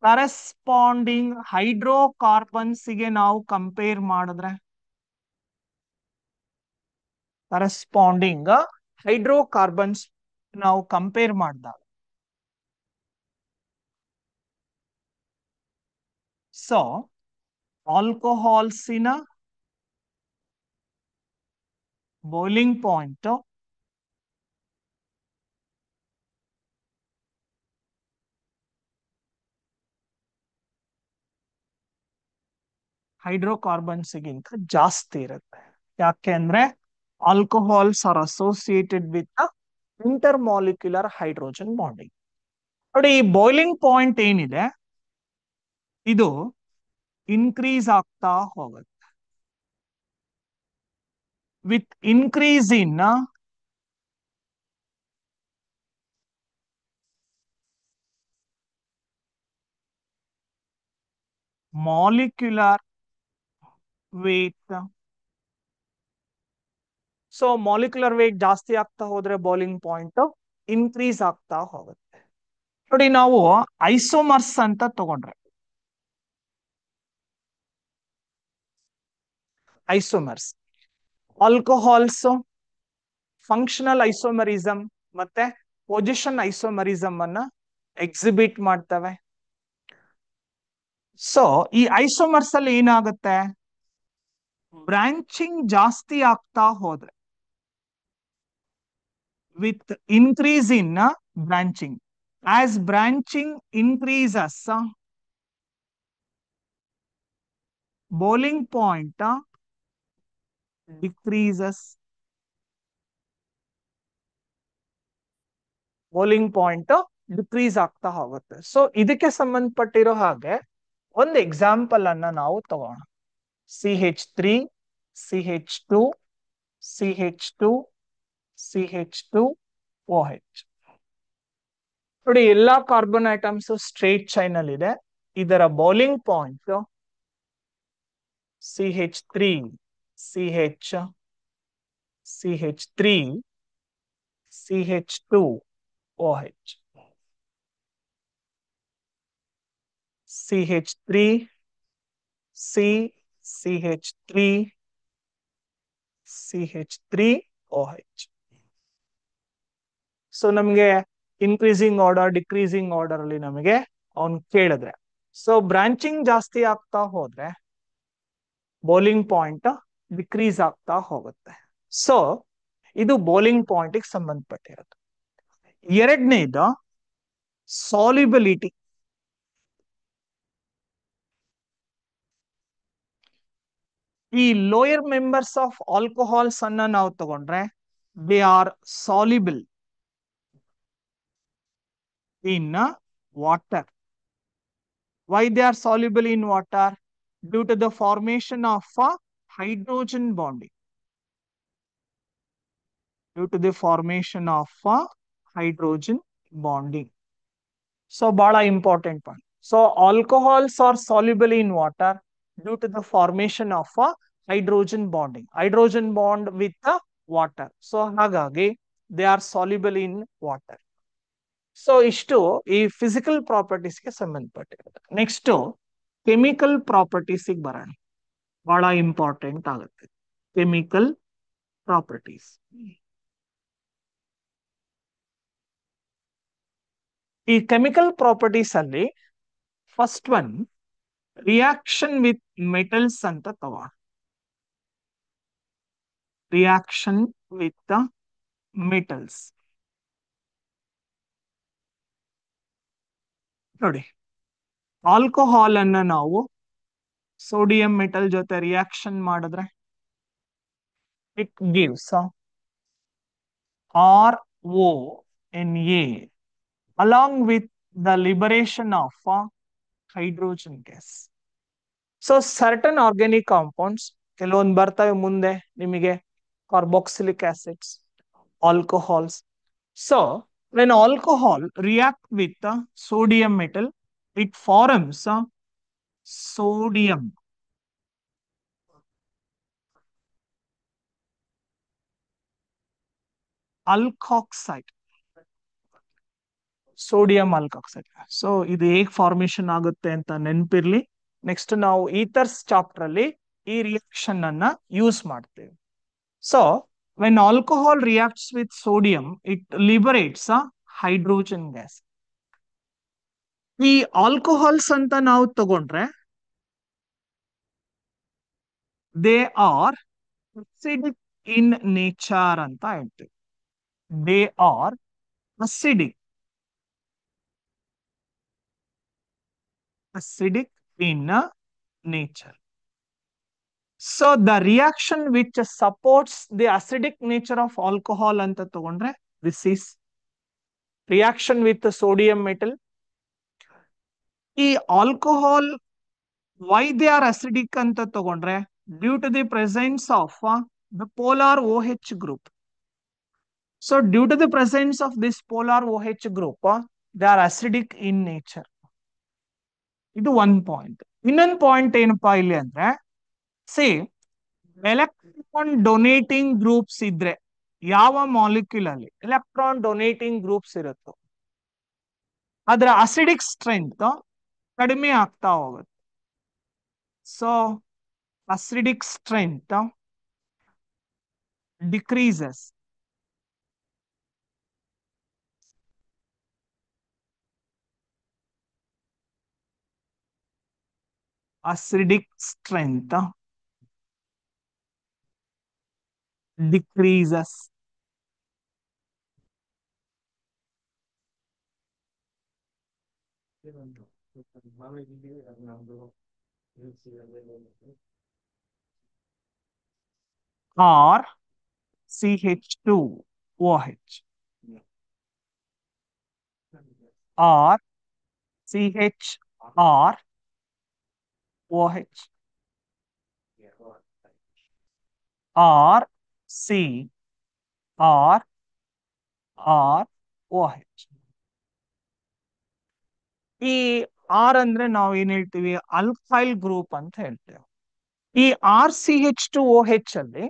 ಕರೆಸ್ಪಾಂಡಿಂಗ್ ಹೈಡ್ರೋಕಾರ್ಬನ್ಸ್ ಗೆ ನಾವು ಕಂಪೇರ್ ಮಾಡಿದ್ರೆ, ಕರೆಸ್ಪಾಂಡಿಂಗ್ ಹೈಡ್ರೋಕಾರ್ಬನ್ಸ್ ನಾವು ಕಂಪೇರ್ ಮಾಡಿದಾಗ, ಸೊ ಆಲ್ಕೋಹಾಲ್ಸಿನ ಬಾಯ್ಲಿಂಗ್ ಪಾಯಿಂಟ್ ಹೈಡ್ರೋಕಾರ್ಬನ್ಸ್ಗಿಂತ ಜಾಸ್ತಿ ಇರುತ್ತೆ. ಯಾಕೆ ಅಂದ್ರೆ alcohols are associated with intermolecular hydrogen bonding. ನೋಡಿ, ಈ ಬಾಯ್ಲಿಂಗ್ ಪಾಯಿಂಟ್ ಏನಿದೆ ಇದು ಇನ್ಕ್ರೀಸ್ ಆಗ್ತಾ ಹೋಗುತ್ತೆ. With increase in molecular wait, so molecular wait ಜಾಸ್ತಿ ಆಗ್ತಾ ಹೋದ್ರೆ ಬಾಯ್ಲಿಂಗ್ ಪಾಯಿಂಟ್ ಇನ್ಕ್ರೀಸ್ ಆಗ್ತಾ ಹೋಗುತ್ತೆ. ನೋಡಿ, ನಾವು ಐಸೋಮರ್ಸ್ ಅಂತ ತಗೊಂಡ್ರೆ, ಐಸೋಮರ್ಸ್ ಆಲ್ಕೋಹಾಲ್ಸ್ ಫಂಕ್ಷನಲ್ ಐಸೋಮರಿಸಮ್ ಮತ್ತೆ ಪೊಸಿಷನ್ ಐಸೋಮರಿಸಮ್ ಅನ್ನ ಎಕ್ಸಿಬಿಟ್ ಮಾಡ್ತವೆ. ಸೊ ಈ ಐಸೋಮರ್ಸ್ ಅಲ್ಲಿ ಏನಾಗುತ್ತೆ, ಬ್ರಾಂಚಿಂಗ್ ಜಾಸ್ತಿ ಆಗ್ತಾ ಹೋದ್ರೆ with increase in branching, as branching increases boiling point decreases, boiling point decrease ಆಗ್ತಾ ಹೋಗುತ್ತೆ. ಸೊ ಇದಕ್ಕೆ ಸಂಬಂಧಪಟ್ಟಿರೋ ಹಾಗೆ ಒಂದು ಎಕ್ಸಾಂಪಲ್ ಅನ್ನ ನಾವು ತಗೋಣ. CH3, CH2, CH2, CH2, OH. ನೋಡಿ, ಎಲ್ಲಾ ಕಾರ್ಬನ್ ಐಟಮ್ಸ್ ಸ್ಟ್ರೇಟ್ ಚೈನ್ ಅಲ್ಲಿ ಇದೆ. ಇದರ boiling point CH3, CH, CH3, CH2, OH. CH3, C, CH3, CH3, OH. So ನಮಗೆ ಇನ್ಕ್ರೀಸಿಂಗ್ ಆರ್ಡರ್ ಡಿಕ್ರೀಸಿಂಗ್ ಆರ್ಡರ್ ಅಲ್ಲಿ ನಮಗೆ ಅವನ್ ಕೇಳಿದ್ರೆ, ಸೊ ಬ್ರಾಂಚಿಂಗ್ ಜಾಸ್ತಿ ಆಗ್ತಾ ಹೋದ್ರೆ ಬಾಯ್ಲಿಂಗ್ ಪಾಯಿಂಟ್ ಡಿಕ್ರೀಸ್ ಆಗ್ತಾ ಹೋಗುತ್ತೆ. ಸೊ ಇದು ಬಾಯ್ಲಿಂಗ್ ಪಾಯಿಂಟ್ ಸಂಬಂಧಪಟ್ಟಿರೋದು. ಎರಡನೇದು ಸಾಲ್ಯುಬಿಲಿಟಿ. ಈ ಲೋಯರ್ ಮೆಂಬರ್ಸ್ ಆಫ್ ಆಲ್ಕೋಹಾಲ್ಸ್ ಅನ್ನ ನಾವು ತಗೊಂಡ್ರೆ they R soluble in water. Why they are soluble in water? Due to the formation of hydrogen bonding. Due to the formation of hydrogen bonding. So, bada important point. So, alcohols are soluble in water due to the formation of hydrogen bonding. Hydrogen bond with the water. So, hagagi they are soluble in water. So ಇಷ್ಟು ಈ physical ಪ್ರಾಪರ್ಟೀಸ್ಗೆ ಸಂಬಂಧಪಟ್ಟಿರುತ್ತೆ. Next chemical ಪ್ರಾಪರ್ಟೀಸಿಗೆ ಬರೋಣ. ಬಹಳ important ಆಗುತ್ತೆ chemical properties. ಈ chemical properties ಅಲ್ಲಿ first one reaction with metals ಅಂತ ತಗೋಣ. Reaction with metals. ನೋಡಿ, ಆಲ್ಕೋಹಾಲ್ ಅನ್ನ ನಾವು ಸೋಡಿಯಂ ಮೆಟಲ್ ಜೊತೆ ರಿಯಾಕ್ಷನ್ ಮಾಡಿದ್ರೆ it gives RONA along with the liberation of hydrogen gas. So certain organic compounds ಕೆಲವೊಂದು ಬರ್ತವೆ ಮುಂದೆ ನಿಮಗೆ, carboxylic acids, alcohols. So when alcohol react with sodium metal, it forms sodium alkoxide. Sodium alkoxide. So ಇದು ಹೇಗ್ formation ಆಗುತ್ತೆ ಅಂತ ನೆನಪಿರ್ಲಿ. Next ನಾವು ಈಥರ್ಸ್ ಚಾಪ್ಟರ್ ಅಲ್ಲಿ ಈ ರಿಯಾಕ್ಷನ್ ಅನ್ನ ಯೂಸ್ ಮಾಡ್ತೇವೆ. So when alcohol reacts with sodium it liberates hydrogen gas. ಈ ಆಲ್ಕೋಹಾಲ್ಸ್ ಅಂತ ನಾವು ತಗೊಂಡ್ರೆ they are acidic in nature ಅಂತ ಹೇಳ್ತೇವೆ. They are acidic in nature. So the reaction which supports the acidic nature of alcohol anta tagondre, this is reaction with the sodium metal. ಈ alcohol, why they are acidic anta tagondre, due to the presence of the polar OH group. So due to the presence of this polar OH group, they are acidic in nature. ಇದು ಒಂದ್ point. ಇನ್ನೊಂದು point ಏನಪ್ಪಾ ಇಲ್ಲಿ ಅಂದ್ರೆ, C electron donating groups ಇದ್ರೆ, ಯಾವ molecule ಅಲ್ಲಿ electron donating groups ಇರುತ್ತೋ ಅದರ ಅಸಿಡಿಕ್ ಸ್ಟ್ರೆಂತ್ ಕಡಿಮೆ ಆಗ್ತಾ ಹೋಗುತ್ತೆ. So acidic strength decreases. acidic strength decreases. Or CH2OH or CHR OH or C or OH. ಈ ಆರ್ ಅಂದ್ರೆ ನಾವು ಏನ್ ಹೇಳ್ತೀವಿ, ಅಲ್ಕೈಲ್ ಗ್ರೂಪ್ ಅಂತ ಹೇಳ್ತೇವೆ. ಈ RCH2OH ಅಲ್ಲಿ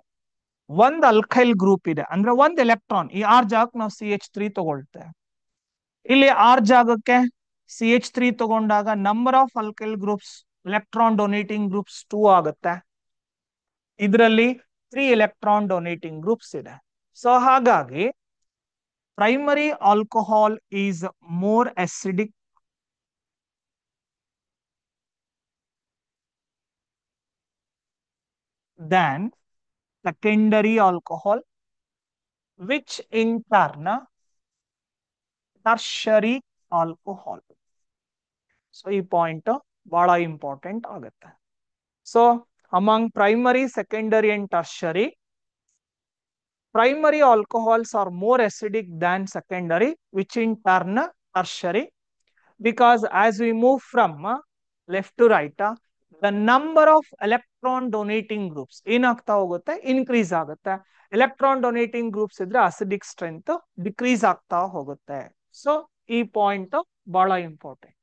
ಒಂದ್ ಅಲ್ಕೈಲ್ ಗ್ರೂಪ್ ಇದೆ, ಅಂದ್ರೆ ಒಂದ್ ಎಲೆಕ್ಟ್ರಾನ್. ಈ ಆರ್ ಜಾಗಕ್ಕೆ ನಾವು CH3 ತಗೊಳ್ತೇವೆ. ಇಲ್ಲಿ ಆರ್ ಜಾಗಕ್ಕೆ CH3 ತಗೊಂಡಾಗ number of alkyl groups, electron donating groups 2 ಆಗುತ್ತೆ. ಇದರಲ್ಲಿ 3 ಎಲೆಕ್ಟ್ರಾನ್ ಡೊನೇಟಿಂಗ್ ಗ್ರೂಪ್ಸ್ ಇದೆ. ಸೊ ಹಾಗಾಗಿ primary alcohol is more acidic than secondary alcohol, which in turn tertiary alcohol. So ಈ ಪಾಯಿಂಟ್ ಬಹಳ ಇಂಪಾರ್ಟೆಂಟ್ ಆಗುತ್ತೆ. So among primary, secondary and tertiary, primary alcohols are more acidic than secondary, which in turn tertiary, because as we move from left to right, the number of electron donating groups ಏನಾಗ್ತಾ ಹೋಗುತ್ತೆ, increase ಆಗುತ್ತೆ. Electron donating groups ಇದ್ರೆ acidic strength decrease ಆಗ್ತಾ ಹೋಗುತ್ತೆ. So ಈ point ಬಹಳ important.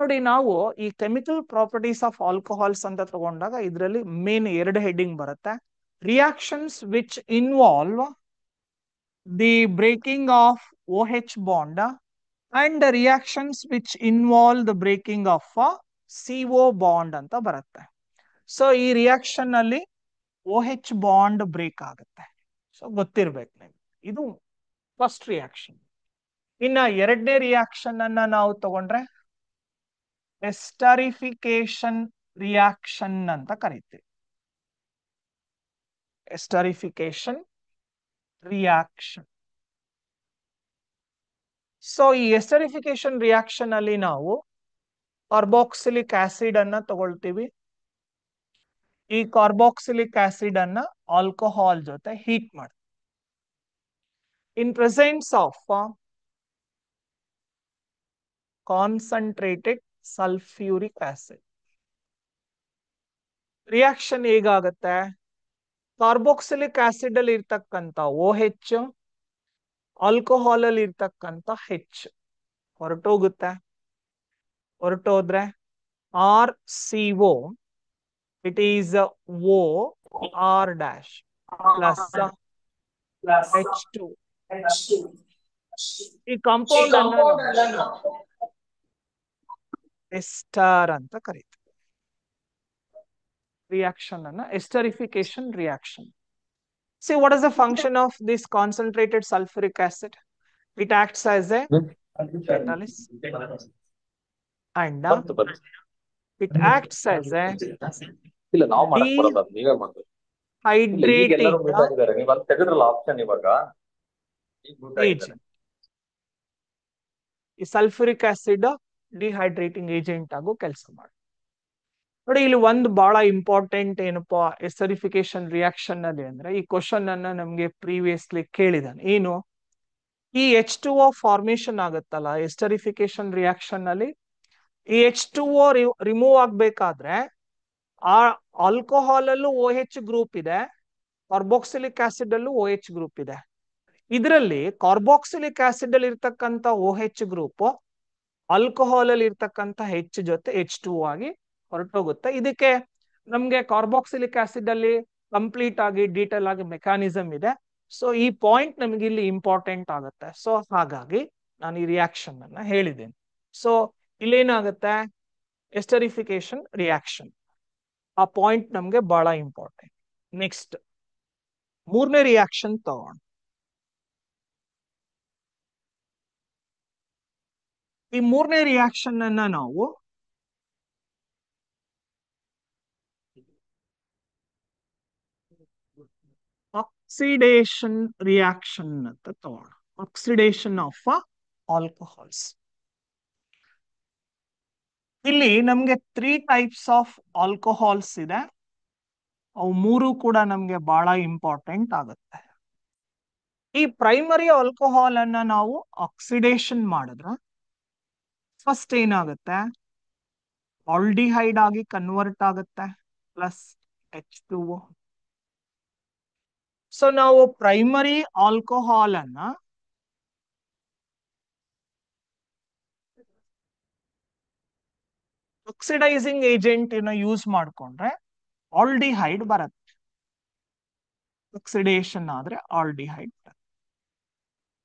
ನೋಡಿ, ನಾವು ಈ ಕೆಮಿಕಲ್ ಪ್ರಾಪರ್ಟೀಸ್ ಆಫ್ ಆಲ್ಕೋಹಾಲ್ಸ್ ಅಂತ ತಗೊಂಡಾಗ ಇದರಲ್ಲಿ ಮೇನ್ 2 ಹೆಡ್ಡಿಂಗ್ ಬರುತ್ತೆ. Reactions which involve the breaking of OH bond and reactions which involve the breaking of CO bond ಅಂತ ಬರುತ್ತೆ. ಸೊ ಈ ರಿಯಾಕ್ಷನ್ ಅಲ್ಲಿ OH ಬಾಂಡ್ ಬ್ರೇಕ್ ಆಗುತ್ತೆ. ಸೊ ಗೊತ್ತಿರ್ಬೇಕು ನಿಮ್ಗೆ, ಇದು ಫಸ್ಟ್ ರಿಯಾಕ್ಷನ್. ಇನ್ನ ಎರಡನೇ ರಿಯಾಕ್ಷನ್ ಅನ್ನ ನಾವು ತಗೊಂಡ್ರೆ ಎಸ್ಟರಿಫಿಕೇಶನ್ ರಿಯಾಕ್ಷನ್ ಅಂತ ಕರಿತೀವಿ. Esterification reaction. ಸೊ ಈ ಎಸ್ಟರಿಫಿಕೇಶನ್ ರಿಯಾಕ್ಷನ್ ಅಲ್ಲಿ ನಾವು ಕಾರ್ಬಾಕ್ಸಿಲಿಕ್ ಆಸಿಡ್ ಅನ್ನ ತಗೊಳ್ತೀವಿ. ಈ ಕಾರ್ಬಾಕ್ಸಿಲಿಕ್ ಆಸಿಡ್ ಅನ್ನ ಆಲ್ಕೋಹಾಲ್ ಜೊತೆ ಹೀಟ್ ಮಾಡ್ತೀವಿ. In presence of concentrated sulfuric acid. Reaction ಹೇಗಾಗತ್ತೆ? ಕಾರ್ಬಾಕ್ಸಿಲಿಕ್ ಆಸಿಡ್ ಅಲ್ಲಿ ಇರ್ತಕ್ಕಂಥ OH ಆಲ್ಕೋಹಾಲ್ ಅಲ್ಲಿ ಇರ್ತಕ್ಕಂಥ H ಹೊರಟೋಗುತ್ತೆ. ಹೊರಟೋದ್ರೆ RCO it is OR dash plus H2. ಈ ಕಾಂಪೌಂಡ್ ಅನ್ನ ನಾವು ಎಸ್ಟರ್ ಅಂತ ಕರೀತೀವಿ. ರಿಯಾಕ್ಷನ್ ಅನ್ನ esterification reaction. See, what is the function of this concentrated sulfuric acid? It acts as a catalyst and it acts as a dehydrating agent. ಈ sulphuric acid dehydrating agent ಆಗೋ ಕೆಲಸ ಮಾಡಿ. ನೋಡಿ, ಇಲ್ಲಿ ಒಂದು ಬಹಳ ಇಂಪಾರ್ಟೆಂಟ್ ಏನಪ್ಪಾ ಎಸ್ಟರಿಫಿಕೇಶನ್ ರಿಯಾಕ್ಷನ್ ಅಲ್ಲಿ ಅಂದ್ರೆ, ಈ ಕ್ವಶನ್ ಅನ್ನ ನಮ್ಗೆ ಪ್ರೀವಿಯಸ್ಲಿ ಕೇಳಿದಾನೆ. ಏನು? ಈ H2O ಫಾರ್ಮೇಶನ್ ಆಗುತ್ತಲ್ಲ ಎಸ್ಟರಿಫಿಕೇಶನ್ ರಿಯಾಕ್ಷನ್ ಅಲ್ಲಿ, ಈ H2O ರಿಮೂವ್ ಆಗ್ಬೇಕಾದ್ರೆ ಆ ಆಲ್ಕೋಹಾಲ್ ಅಲ್ಲೂ OH ಗ್ರೂಪ್ ಇದೆ, ಕಾರ್ಬಾಕ್ಸಿಲಿಕ್ ಆಸಿಡ್ ಅಲ್ಲೂ OH ಗ್ರೂಪ್ ಇದೆ. ಇದರಲ್ಲಿ ಕಾರ್ಬಾಕ್ಸಿಲಿಕ್ ಆಸಿಡ್ ಅಲ್ಲಿ ಇರ್ತಕ್ಕಂಥ OH ಗ್ರೂಪ್ ಆಲ್ಕೋಹಾಲ್ ಅಲ್ಲಿ ಇರ್ತಕ್ಕಂಥ H ಜೊತೆ H2O ಆಗಿ ಹೊರಟೋಗುತ್ತೆ. ಇದಕ್ಕೆ ನಮ್ಗೆ ಕಾರ್ಬಾಕ್ಸಿಲಿಕ್ ಆಸಿಡ್ ಅಲ್ಲಿ ಕಂಪ್ಲೀಟ್ ಆಗಿ ಡೀಟೇಲ್ ಆಗಿ ಮೆಕ್ಯಾನಿಸಮ್ ಇದೆ. ಸೊ ಈ ಪಾಯಿಂಟ್ ನಮ್ಗೆ ಇಲ್ಲಿ ಇಂಪಾರ್ಟೆಂಟ್ ಆಗುತ್ತೆ. ಸೊ ಹಾಗಾಗಿ ನಾನು ಈ ರಿಯಾಕ್ಷನ್ ಅನ್ನ ಹೇಳಿದ್ದೇನೆ. ಸೊ ಇಲ್ಲೇನಾಗುತ್ತೆ? ಎಸ್ಟರಿಫಿಕೇಶನ್ ರಿಯಾಕ್ಷನ್, ಆ ಪಾಯಿಂಟ್ ನಮ್ಗೆ ಬಹಳ ಇಂಪಾರ್ಟೆಂಟ್. ನೆಕ್ಸ್ಟ್ ಮೂರನೇ ರಿಯಾಕ್ಷನ್ ತಗೋಣ. ಈ ಮೂರನೇ ರಿಯಾಕ್ಷನ್ ಅನ್ನ ನಾವು ಆಕ್ಸಿಡೇಷನ್ ರಿಯಾಕ್ಷನ್ ಅಂತ ತಗೋಣ. Oxidation of alcohols. ಇಲ್ಲಿ ನಮ್ಗೆ 3 ಟೈಪ್ಸ್ ಆಫ್ ಆಲ್ಕೋಹಾಲ್ಸ್ ಇದೆ. ಅವು ಮೂರು ಕೂಡ ನಮ್ಗೆ ಬಹಳ ಇಂಪಾರ್ಟೆಂಟ್ ಆಗುತ್ತೆ. ಈ ಪ್ರೈಮರಿ ಆಲ್ಕೋಹಾಲ್ ಅನ್ನ ನಾವು ಆಕ್ಸಿಡೇಷನ್ ಮಾಡಿದ್ರೆ ಫಸ್ಟ್ ಏನಾಗುತ್ತೆ? ಆಲ್ಡಿಹೈಡ್ ಆಗಿ ಕನ್ವರ್ಟ್ ಆಗುತ್ತೆ ಪ್ಲಸ್ H2O. ಸೊ ನಾವು ಪ್ರೈಮರಿ ಆಲ್ಕೋಹಾಲ್ ಅನ್ನ ಆಕ್ಸಿಡೈಸಿಂಗ್ ಏಜೆಂಟ್ ಯೂಸ್ ಮಾಡ್ಕೊಂಡ್ರೆ ಆಲ್ಡಿಹೈಡ್ ಬರುತ್ತೆ. ಆಕ್ಸಿಡೇಷನ್ ಆದ್ರೆ ಆಲ್ಡಿಹೈಡ್ ಬರುತ್ತೆ.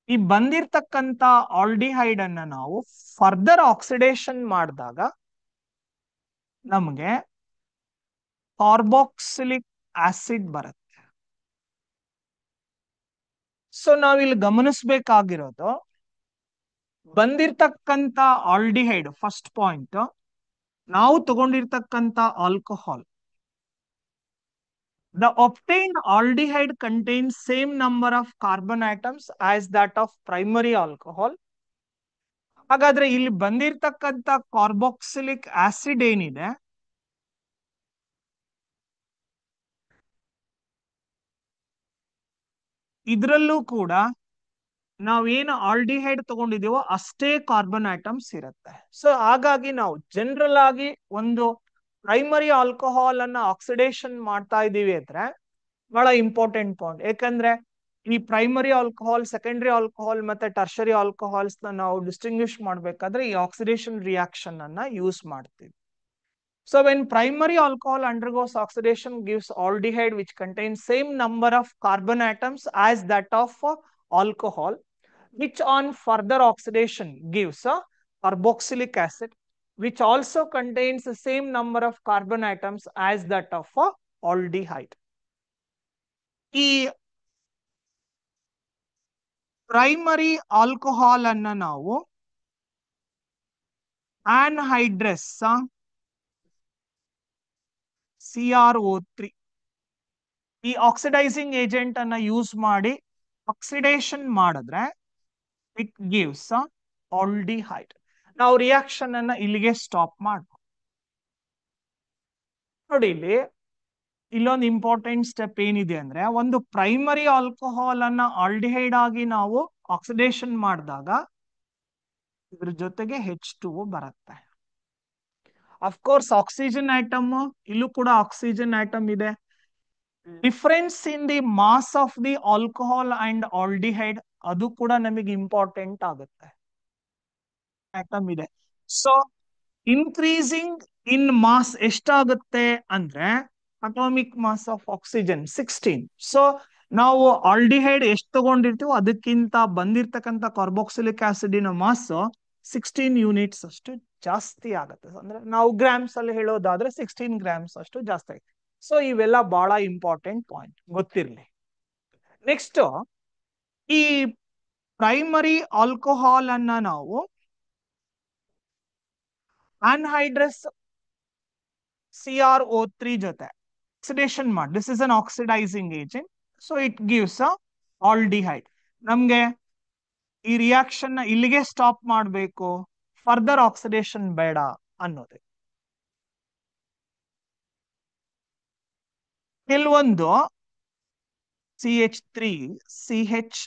ಈ ಬಂದಿರ್ತಕ್ಕಂಥ ಆಲ್ಡಿಹೈಡ್ ಅನ್ನ ನಾವು ಫರ್ದರ್ ಆಕ್ಸಿಡೇಷನ್ ಮಾಡಿದಾಗ ನಮಗೆ ಕಾರ್ಬಾಕ್ಸಿಲಿಕ್ ಆಸಿಡ್ ಬರುತ್ತೆ. ಸೊ ನಾವಿಲ್ಲಿ ಗಮನಿಸಬೇಕಾಗಿರೋದು, ಬಂದಿರ್ತಕ್ಕಂಥ ಆಲ್ಡಿಹೈಡ್ ಫಸ್ಟ್ ಪಾಯಿಂಟ್, ನಾವು ತಗೊಂಡಿರ್ತಕ್ಕಂಥ alcohol, the obtained aldehyde contains same number of carbon atoms as that of primary alcohol. ಹಾಗಾದ್ರೆ ಇಲ್ಲಿ ಬಂದಿರ್ತಕ್ಕಂಥ ಕಾರ್ಬಾಕ್ಸಿಲಿಕ್ ಆಸಿಡ್ ಏನಿದೆ, ಇದರಲ್ಲೂ ಕೂಡ ನಾವೇನು ಆಲ್ಡಿಹೈಡ್ ತಗೊಂಡಿದೀವೋ ಅಷ್ಟೇ ಕಾರ್ಬನ್ ಆಟಮ್ಸ್ ಇರುತ್ತೆ. ಸೊ ಹಾಗಾಗಿ ನಾವು ಜನರಲ್ ಆಗಿ ಒಂದು ಪ್ರೈಮರಿ ಆಲ್ಕೋಹಾಲ್ ಅನ್ನ ಆಕ್ಸಿಡೇಷನ್ ಮಾಡ್ತಾ ಇದೀವಿ ಅಂದ್ರೆ ಬಹಳ ಇಂಪಾರ್ಟೆಂಟ್ ಪಾಯಿಂಟ್. ಯಾಕಂದ್ರೆ ಈ ಪ್ರೈಮರಿ ಆಲ್ಕೋಹಾಲ್, ಸೆಕೆಂಡರಿ ಆಲ್ಕೋಹಾಲ್ ಮತ್ತೆ ಟರ್ಷರಿ ಆಲ್ಕೋಹಾಲ್ಸ್ ನಾವು ಡಿಸ್ಟಿಂಗ್ವಿಶ್ ಮಾಡ್ಬೇಕಾದ್ರೆ ಈ ಆಕ್ಸಿಡೇಷನ್ ರಿಯಾಕ್ಷನ್ ಅನ್ನ ಯೂಸ್ ಮಾಡ್ತೀವಿ. So when primary alcohol undergoes oxidation, gives aldehyde which contains same number of carbon atoms as that of alcohol, which on further oxidation gives a carboxylic acid which also contains the same number of carbon atoms as that of aldehyde. ಈ primary alcohol ಅನ್ನ ನಾವು ಆನ್ಹೈಡ್ರಸ್ CrO3 ಈ oxidising agent ಅನ್ನ use ಮಾಡಿ oxidation ಮಾಡಿದ್ರೆ it gives aldehyde. ನಾವು reaction ಅನ್ನ ಇಲ್ಲಿಗೆ ಸ್ಟಾಪ್ ಮಾಡ್ಬೋದು. ನೋಡಿ, ಇಲ್ಲೊಂದು ಇಂಪಾರ್ಟೆಂಟ್ ಸ್ಟೆಪ್ ಏನಿದೆ ಅಂದ್ರೆ, ಒಂದು ಪ್ರೈಮರಿ ಆಲ್ಕೋಹಾಲ್ ಅನ್ನ ಆಲ್ಡಿಹೈಡ್ ಆಗಿ ನಾವು ಆಕ್ಸಿಡೇಷನ್ ಮಾಡಿದಾಗ ಇದ್ರ ಜೊತೆಗೆ H2O ಬರುತ್ತೆ. ಅಫ್ಕೋರ್ಸ್ ಆಕ್ಸಿಜನ್ ಆಟಮ್, ಇಲ್ಲೂ ಕೂಡ ಆಕ್ಸಿಜನ್ ಆಟಮ್ ಇದೆ. Difference in the mass of the alcohol and aldehyde, ಅದು ಕೂಡ ನಮಗೆ ಇಂಪಾರ್ಟೆಂಟ್ ಆಗುತ್ತೆ. ಆಟಮ್ ಇದೆ. ಸೊ ಇನ್ಕ್ರೀಸಿಂಗ್ ಇನ್ ಮಾಸ್ ಎಷ್ಟಾಗುತ್ತೆ ಅಂದ್ರೆ, atomic mass of oxygen 16. So ನಾವು ಆಲ್ಡಿಹೈಡ್ ಎಷ್ಟು ತಗೊಂಡಿರ್ತೀವೋ ಅದಕ್ಕಿಂತ ಬಂದಿರ್ತಕ್ಕಂಥ ಕಾರ್ಬಾಕ್ಸಿಲಿಕ್ ಆಸಿಡಿನ ಮಾಸ್ 16 ಯೂನಿಟ್ಸ್ ಅಷ್ಟು ಜಾಸ್ತಿ ಆಗುತ್ತೆ. ಅಂದ್ರೆ ನಾವು ಗ್ರಾಮ್ಸ್ ಅಲ್ಲಿ ಹೇಳೋದಾದ್ರೆ 16 ಗ್ರಾಮ್ಸ್ ಅಷ್ಟು ಜಾಸ್ತಿ ಆಗುತ್ತೆ. ಸೊ ಇವೆಲ್ಲ ಬಹಳ ಇಂಪಾರ್ಟೆಂಟ್ ಪಾಯಿಂಟ್ ಗೊತ್ತಿರಲಿ. ನೆಕ್ಸ್ಟ್, ಈ ಪ್ರೈಮರಿ ಆಲ್ಕೋಹಾಲ್ ಅನ್ನ ನಾವು ಆನ್ಹೈಡ್ರಸ್ CrO3 ಜೊತೆ ಆಕ್ಸಿಡೇಷನ್ ಮಾಡಿ, this is an oxidising agent, so it gives a aldehyde. ನಮ್ಗೆ ಈ ರಿಯಾಕ್ಷನ್ ಇಲ್ಲಿಗೆ ಸ್ಟಾಪ್ ಮಾಡಬೇಕು, ಫರ್ದರ್ ಆಕ್ಸಿಡೇಷನ್ ಬೇಡ ಅನ್ನೋದು. ಕೆಲವೊಂದು CH3 CH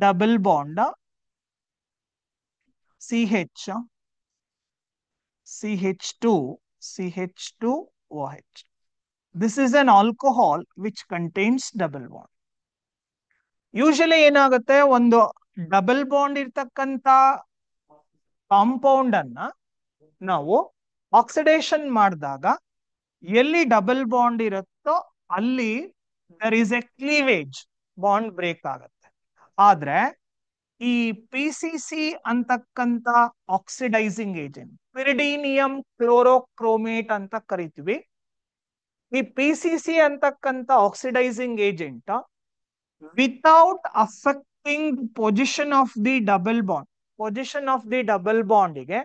double bond CH CH2 CH2OH. This is an alcohol which contains double bond. Usually ಏನಾಗುತ್ತೆ, ಒಂದು ಡಬಲ್ ಬಾಂಡ್ ಇರ್ತಕ್ಕಂಥ ಕಾಂಪೌಂಡ್ ಅನ್ನ ನಾವು ಆಕ್ಸಿಡೇಷನ್ ಮಾಡಿದಾಗ ಎಲ್ಲಿ ಡಬಲ್ ಬಾಂಡ್ ಇರುತ್ತೋ ಅಲ್ಲಿ there is a cleavage, bond break ಆಗುತ್ತೆ. ಆದ್ರೆ ಈ PCC ಅಂತಕ್ಕಂಥ ಆಕ್ಸಿಡೈಸಿಂಗ್ ಏಜೆಂಟ್, ಪಿರಿಡೀನಿಯಂ ಕ್ಲೋರೋಕ್ರೋಮೇಟ್ ಅಂತ ಕರಿತೀವಿ. ಈ PCC ಅಂತಕ್ಕಂಥ oxidising agent without affecting position of the double bond, position of the double ಬಾಂಡಿಗೆ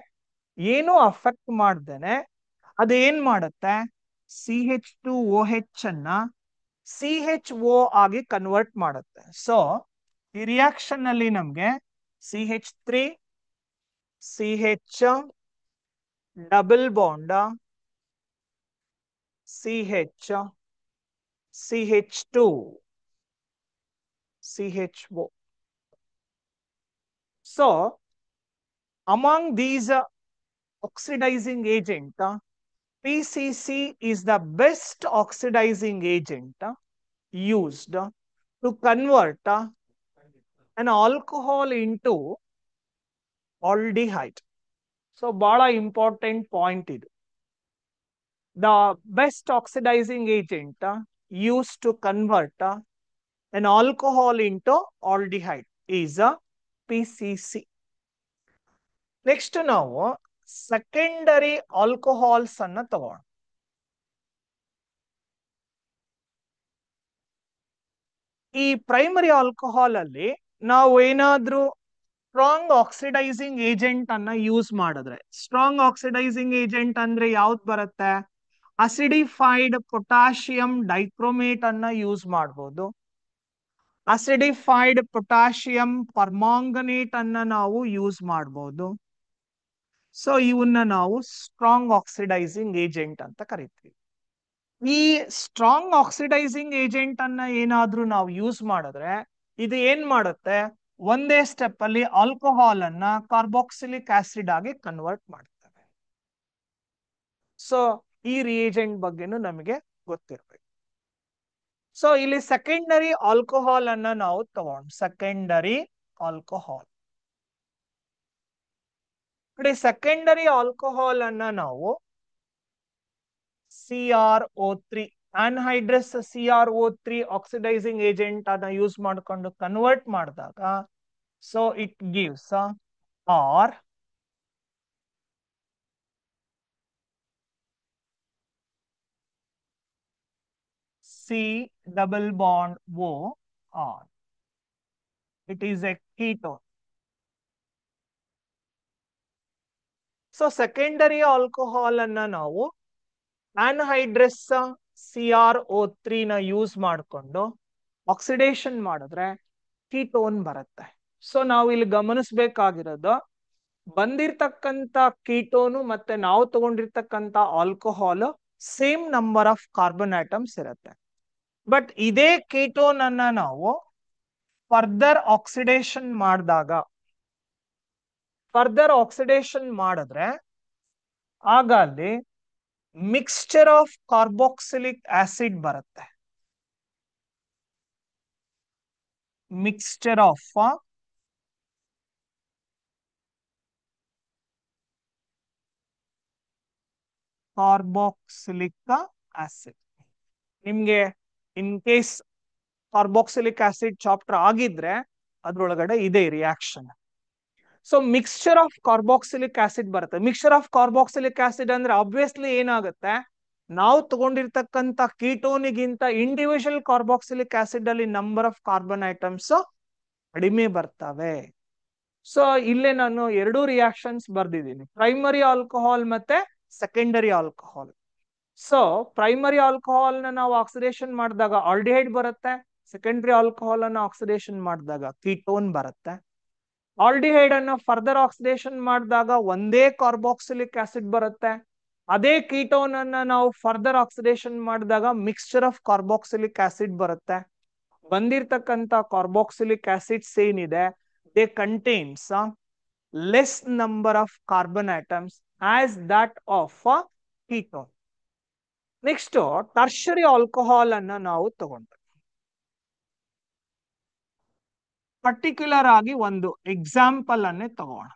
ಏನು ಅಫೆಕ್ಟ್ ಮಾಡ್ದೇನೆ ಅದೇನ್ ಮಾಡುತ್ತೆ, CH2OH ಅನ್ನ CHO ಆಗಿ ಕನ್ವರ್ಟ್ ಮಾಡುತ್ತೆ. ಸೊ ಈ ರಿಯಾಕ್ಷನ್ ಅಲ್ಲಿ ನಮ್ಗೆ CH3 CH double bond CH CH2 CHO. So among these oxidizing agent, PCC is the best oxidizing agent used to convert an alcohol into aldehyde. So bada important point idu. The best oxidizing agent used to convert an alcohol into aldehyde is a PCC. Next ನಾವು secondary alcohols ಅನ್ನ ತಗೋಣ. ಈ primary alcohol ಅಲ್ಲಿ ನಾವು ಏನಾದ್ರೂ strong oxidising agent ಅನ್ನ use ಮಾಡಿದ್ರೆ, strong oxidising agent ಅಂದ್ರೆ ಯಾವ್ದು ಬರುತ್ತೆ, ಅಸಿಡಿಫೈಡ್ ಪೊಟ್ಯಾಷಿಯಂ ಡೈಕ್ರೋಮೇಟ್ ಅನ್ನ ಯೂಸ್ ಮಾಡಬಹುದು, ಅಸಿಡಿಫೈಡ್ ಪೊಟ್ಯಾಷಿಯಂ ಪರ್ಮಾಂಗನೇಟ್ ಅನ್ನ ನಾವು ಯೂಸ್ ಮಾಡಬಹುದು. ಸೊ ಇವನ್ನ ನಾವು ಸ್ಟ್ರಾಂಗ್ ಆಕ್ಸಿಡೈಸಿಂಗ್ ಏಜೆಂಟ್ ಅಂತ ಕರಿತೀವಿ. ಈ ಸ್ಟ್ರಾಂಗ್ ಆಕ್ಸಿಡೈಸಿಂಗ್ ಏಜೆಂಟ್ ಅನ್ನ ಏನಾದ್ರೂ ನಾವು ಯೂಸ್ ಮಾಡಿದ್ರೆ ಇದು ಏನ್ ಮಾಡುತ್ತೆ, ಒಂದೇ ಸ್ಟೆಪ್ ಅಲ್ಲಿ ಆಲ್ಕೋಹಾಲ್ ಅನ್ನ ಕಾರ್ಬಾಕ್ಸಿಲಿಕ್ ಆಸಿಡ್ ಆಗಿ ಕನ್ವರ್ಟ್ ಮಾಡ್ತವೆ. ಸೊ ಈ ರಿಯೇಜೆಂಟ್ ಬಗ್ಗೆನೂ ನಮಗೆ ಗೊತ್ತಿರ್ಬೇಕು. ಸೊ ಇಲ್ಲಿ ಸೆಕೆಂಡರಿ ಆಲ್ಕೋಹಾಲ್ ಅನ್ನ ನಾವು ತಗೊಂಡು, ಸೆಕೆಂಡರಿ ಆಲ್ಕೋಹಾಲ್ ನೋಡಿ, ಸೆಕೆಂಡರಿ ಆಲ್ಕೋಹಾಲ್ ಅನ್ನ ನಾವು CrO3 anhydrous CrO3 oxidising agent ಅನ್ನ ಯೂಸ್ ಮಾಡಿಕೊಂಡು ಕನ್ವರ್ಟ್ ಮಾಡಿದಾಗ, so it gives R C double bond O R. It is a ketone. So secondary alcohol ಅನ್ನ ನಾವು ಆನ್ಹೈಡ್ರಸ್ CrO3 ನ ಯೂಸ್ ಮಾಡಿಕೊಂಡು ಆಕ್ಸಿಡೇಷನ್ ಮಾಡಿದ್ರೆ ಕೀಟೋನ್ ಬರುತ್ತೆ. ಸೊ ನಾವು ಇಲ್ಲಿ ಗಮನಿಸಬೇಕಾಗಿರೋದು, ಬಂದಿರ್ತಕ್ಕಂಥ ಕೀಟೋನು ಮತ್ತೆ ನಾವು ತಗೊಂಡಿರ್ತಕ್ಕಂಥ alcohol same number of carbon atoms ಇರುತ್ತೆ. ಬಟ್ ಇದೇ ಕೀಟೋನ್ ಅನ್ನ ನಾವು ಫರ್ದರ್ ಆಕ್ಸಿಡೇಷನ್ ಮಾಡಿದ್ರೆ ಆಗ ಅಲ್ಲಿ ಮಿಕ್ಸ್ಚರ್ ಆಫ್ ಕಾರ್ಬಾಕ್ಸಿಲಿಕ್ ಆಸಿಡ್ ಬರುತ್ತೆ. Mixture of carboxylic acid. ನಿಮ್ಗೆ in case carboxylic acid chapter ಆಗಿದ್ರೆ ಅದ್ರೊಳಗಡೆ ಇದೆ reaction. So mixture of carboxylic acid ಬರುತ್ತೆ. ಮಿಕ್ಸ್ಚರ್ ಆಫ್ ಕಾರ್ಬಾಕ್ಸಿಲಿಕ್ ಆಸಿಡ್ ಅಂದ್ರೆ ಆಬ್ವಿಯಸ್ಲಿ ಏನಾಗುತ್ತೆ, ನಾವು ತಗೊಂಡಿರ್ತಕ್ಕಂಥ ಕೀಟೋನಿಗಿಂತ ಇಂಡಿವಿಜುವಲ್ ಕಾರ್ಬಾಕ್ಸಿಲಿಕ್ ಆಸಿಡ್ ಅಲ್ಲಿ ನಂಬರ್ ಆಫ್ ಕಾರ್ಬನ್ ಐಟಮ್ಸ್ ಕಡಿಮೆ ಬರ್ತವೆ. ಸೊ ಇಲ್ಲೇ ನಾನು ಎರಡು ರಿಯಾಕ್ಷನ್ಸ್ ಬರ್ದಿದ್ದೀನಿ, ಪ್ರೈಮರಿ ಆಲ್ಕೋಹಾಲ್ ಮತ್ತೆ secondary alcohol. So primary alcohol ನ ನಾವು ಆಕ್ಸಿಡೇಷನ್ ಮಾಡಿದಾಗ ಆಲ್ಡಿಹೈಡ್ ಬರುತ್ತೆ, ಸೆಕೆಂಡರಿ ಆಲ್ಕೋಹಾಲ್ ಅನ್ನು ಆಕ್ಸಿಡೇಷನ್ ಮಾಡಿದಾಗ ಕೀಟೋನ್ ಬರುತ್ತೆ. ಆಲ್ಡಿಹೈಡ್ ಅನ್ನು ಫರ್ದರ್ ಆಕ್ಸಿಡೇಷನ್ ಮಾಡಿದಾಗ ಒಂದೇ ಕಾರ್ಬಾಕ್ಸಿಲಿಕ್ ಆಸಿಡ್ ಬರುತ್ತೆ. ಅದೇ ಕೀಟೋನ್ ಅನ್ನ ನಾವು ಫರ್ದರ್ ಆಕ್ಸಿಡೇಷನ್ ಮಾಡಿದಾಗ ಮಿಕ್ಸ್ಚರ್ ಆಫ್ ಕಾರ್ಬಾಕ್ಸಿಲಿಕ್ ಆಸಿಡ್ ಬರುತ್ತೆ. ಬಂದಿರತಕ್ಕಂತ ಕಾರ್ಬಾಕ್ಸಿಲಿಕ್ ಆಸಿಡ್ಸ್ ಏನಿದೆ, they contains less number of carbon atoms as that of ketone. Next tertiary alcohol ಅನ್ನ ನಾವು ತಗೊಂಡ್ರೆ, ಪರ್ಟಿಕ್ಯುಲರ್ ಆಗಿ ಒಂದು ಎಕ್ಸಾಂಪಲ್ ಅನ್ನೇ ತಗೋಣ.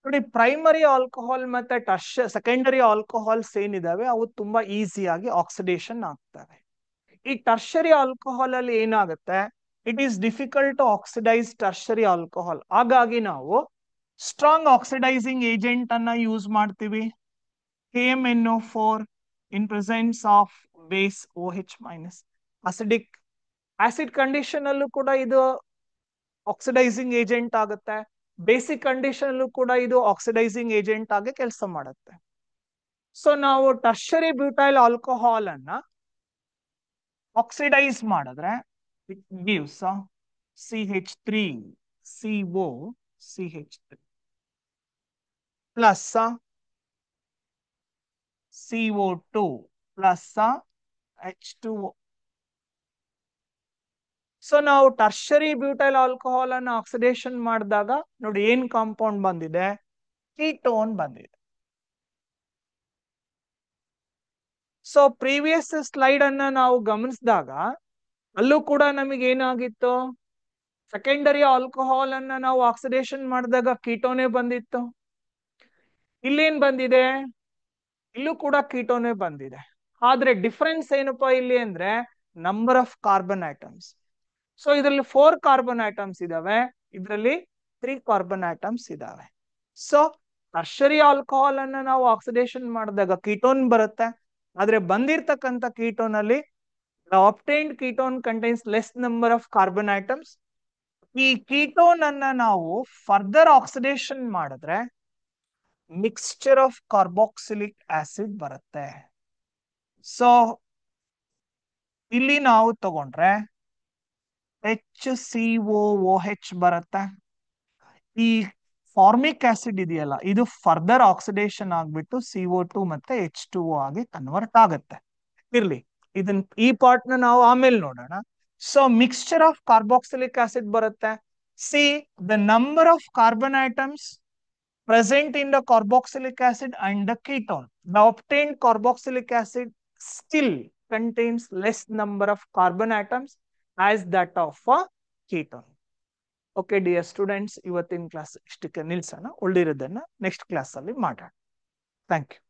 ನೋಡಿ, ಪ್ರೈಮರಿ ಆಲ್ಕೋಹಾಲ್ ಮತ್ತೆ ಸೆಕೆಂಡರಿ ಆಲ್ಕೋಹಾಲ್ಸ್ ಏನಿದಾವೆ ಅವು ತುಂಬಾ ಈಸಿಯಾಗಿ ಆಕ್ಸಿಡೇಷನ್ ಆಗ್ತವೆ. ಈ ಟರ್ಷರಿ ಆಲ್ಕೋಹಾಲ್ ಅಲ್ಲಿ ಏನಾಗುತ್ತೆ, it is difficult to oxidise tertiary alcohol. ಹಾಗಾಗಿ ನಾವು ಸ್ಟ್ರಾಂಗ್ ಆಕ್ಸಿಡೈಸಿಂಗ್ ಏಜೆಂಟ್ ಅನ್ನ ಯೂಸ್ ಮಾಡ್ತೀವಿ, KMnO4 in presence of base OH minus. Acidic acid condition ಅಲ್ಲೂ ಕೂಡ ಇದು ಆಕ್ಸಿಡೈಸಿಂಗ್ ಏಜೆಂಟ್ ಆಗುತ್ತೆ, ಬೇಸಿಕ್ ಕಂಡೀಷನ್ ಅಲ್ಲೂ ಕೂಡ ಇದು ಆಕ್ಸಿಡೈಸಿಂಗ್ ಏಜೆಂಟ್ ಆಗಿ ಕೆಲಸ ಮಾಡುತ್ತೆ. ಸೊ ನಾವು ಟರ್ಷರಿ ಬ್ಯೂಟೈಲ್ ಆಲ್ಕೋಹಾಲ್ ಅನ್ನ ಆಕ್ಸಿಡೈಸ್ ಮಾಡಿದ್ರೆ it gives CH3CO CH3 plus CO2 plus H2O. So ನಾವು ಟರ್ಷರಿ ಬ್ಯೂಟೈಲ್ ಆಲ್ಕೋಹಾಲ್ ಅನ್ನ ಆಕ್ಸಿಡೇಷನ್ ಮಾಡಿದಾಗ ನೋಡಿ ಏನ್ ಕಾಂಪೌಂಡ್ ಬಂದಿದೆ, ಕೀಟೋನ್ ಬಂದಿದೆ. ಸೊ ಪ್ರೀವಿಯಸ್ ಸ್ಲೈಡ್ ಅನ್ನ ನಾವು ಗಮನಿಸಿದಾಗ ಅಲ್ಲೂ ಕೂಡ ನಮಗೆ ಏನಾಗಿತ್ತು, ಸೆಕೆಂಡರಿ ಆಲ್ಕೋಹಾಲ್ ಅನ್ನ ನಾವು ಆಕ್ಸಿಡೇಷನ್ ಮಾಡಿದಾಗ ಕೀಟೋನೇ ಬಂದಿತ್ತು. ಇಲ್ಲೇನ್ ಬಂದಿದೆ, ಇಲ್ಲೂ ಕೂಡ ಕೀಟೋನೇ ಬಂದಿದೆ. ಆದ್ರೆ ಡಿಫರೆನ್ಸ್ ಏನಪ್ಪಾ ಇಲ್ಲಿ ಅಂದ್ರೆ number of carbon items. So ಇದರಲ್ಲಿ 4 ಕಾರ್ಬನ್ ಐಟಮ್ಸ್ ಇದಾವೆ, ಇದರಲ್ಲಿ 3 ಕಾರ್ಬನ್ ಐಟಮ್ಸ್ ಇದಾವೆ. ಸೊ ಟರ್ಷರಿ ಆಲ್ಕೋಹಾಲ್ ಅನ್ನ ನಾವು ಆಕ್ಸಿಡೇಷನ್ ಮಾಡಿದಾಗ ಕೀಟೋನ್ ಬರುತ್ತೆ, ಆದ್ರೆ ಬಂದಿರತಕ್ಕಂತ ಕೀಟೋನ್ ಅಲ್ಲಿ obtained ketone contains less number of carbon atoms. ಈ ಕೀಟೋನ್ ಅನ್ನ ನಾವು ಫರ್ದರ್ ಆಕ್ಸಿಡೇಷನ್ ಮಾಡಿದ್ರೆ ಮಿಕ್ಸ್ಚರ್ ಆಫ್ ಕಾರ್ಬಾಕ್ಸಿಲಿಕ್ ಆಸಿಡ್ ಬರುತ್ತೆ. ಸೊ ಇಲ್ಲಿ ನಾವು ತಗೊಂಡ್ರೆ HCOOH ಬರುತ್ತೆ. ಈ ಫಾರ್ಮಿಕ್ ಆಸಿಡ್ ಇದೆಯಲ್ಲ, ಇದು ಫರ್ದರ್ ಆಕ್ಸಿಡೇಷನ್ ಆಗ್ಬಿಟ್ಟು CO2 ಮತ್ತೆ H2O ಆಗಿ ಕನ್ವರ್ಟ್ ಆಗುತ್ತೆ. ಇರ್ಲಿ, ಇದನ್ ಈ ಪಾರ್ಟ್ ನ ನಾವು ಆಮೇಲೆ ನೋಡೋಣ. So mixture of carboxylic acid ಬರುತ್ತೆ. See the number of carbon items present in the carboxylic acid and the ketone. The obtained carboxylic acid still contains less number of carbon atoms as that of a ketone. Okay, dear students, ಇವತ್ತಿನ class ಇಷ್ಟಕ್ಕೆ ನಿಲ್ಸೋಣ. ಉಳಿದಿರೋದನ್ನ next class ಅಲ್ಲಿ ಮಾಡೋಣ. Thank you.